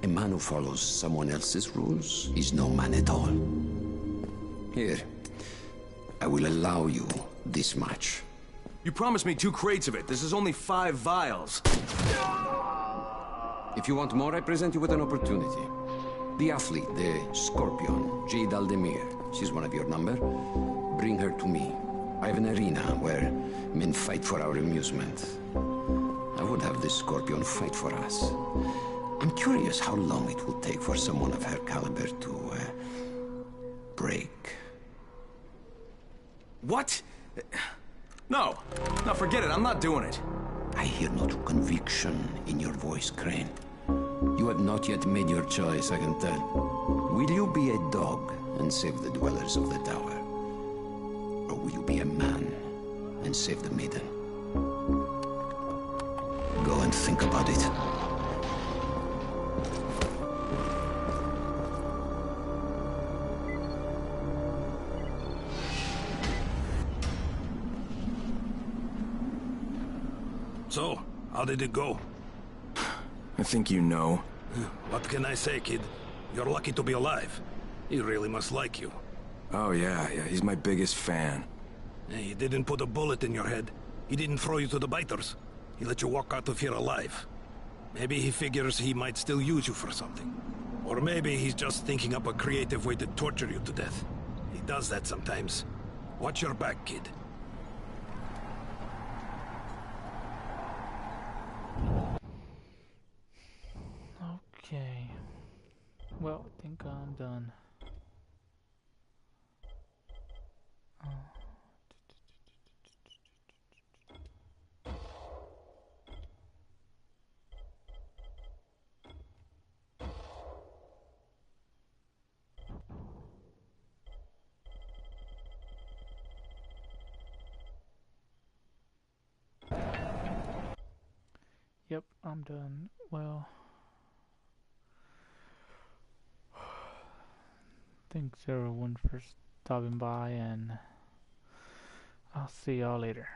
a man who follows someone else's rules is no man at all. Here, I will allow you this much. You promised me 2 crates of it. This is only 5 vials. If you want more, I present you with an opportunity. The athlete, the Scorpion, Jade Aldemir. She's one of your number. Bring her to me. I have an arena where men fight for our amusement. I would have the Scorpion fight for us. I'm curious how long it will take for someone of her caliber to, break. What? No. No, forget it. I'm not doing it. I hear no conviction in your voice, Crane. You have not yet made your choice, I can tell. Will you be a dog and save the dwellers of the tower? Or will you be a man and save the maiden? Go and think about it. So, how did it go? I think you know. What can I say, kid? You're lucky to be alive. He really must like you. Oh, yeah, he's my biggest fan. He didn't put a bullet in your head. He didn't throw you to the biters. He let you walk out of here alive. Maybe he figures he might still use you for something. Or maybe he's just thinking up a creative way to torture you to death. He does that sometimes. Watch your back, kid. Okay. Well, I think I'm done. Yep, I'm done. Well, thanks everyone for stopping by, and I'll see y'all later.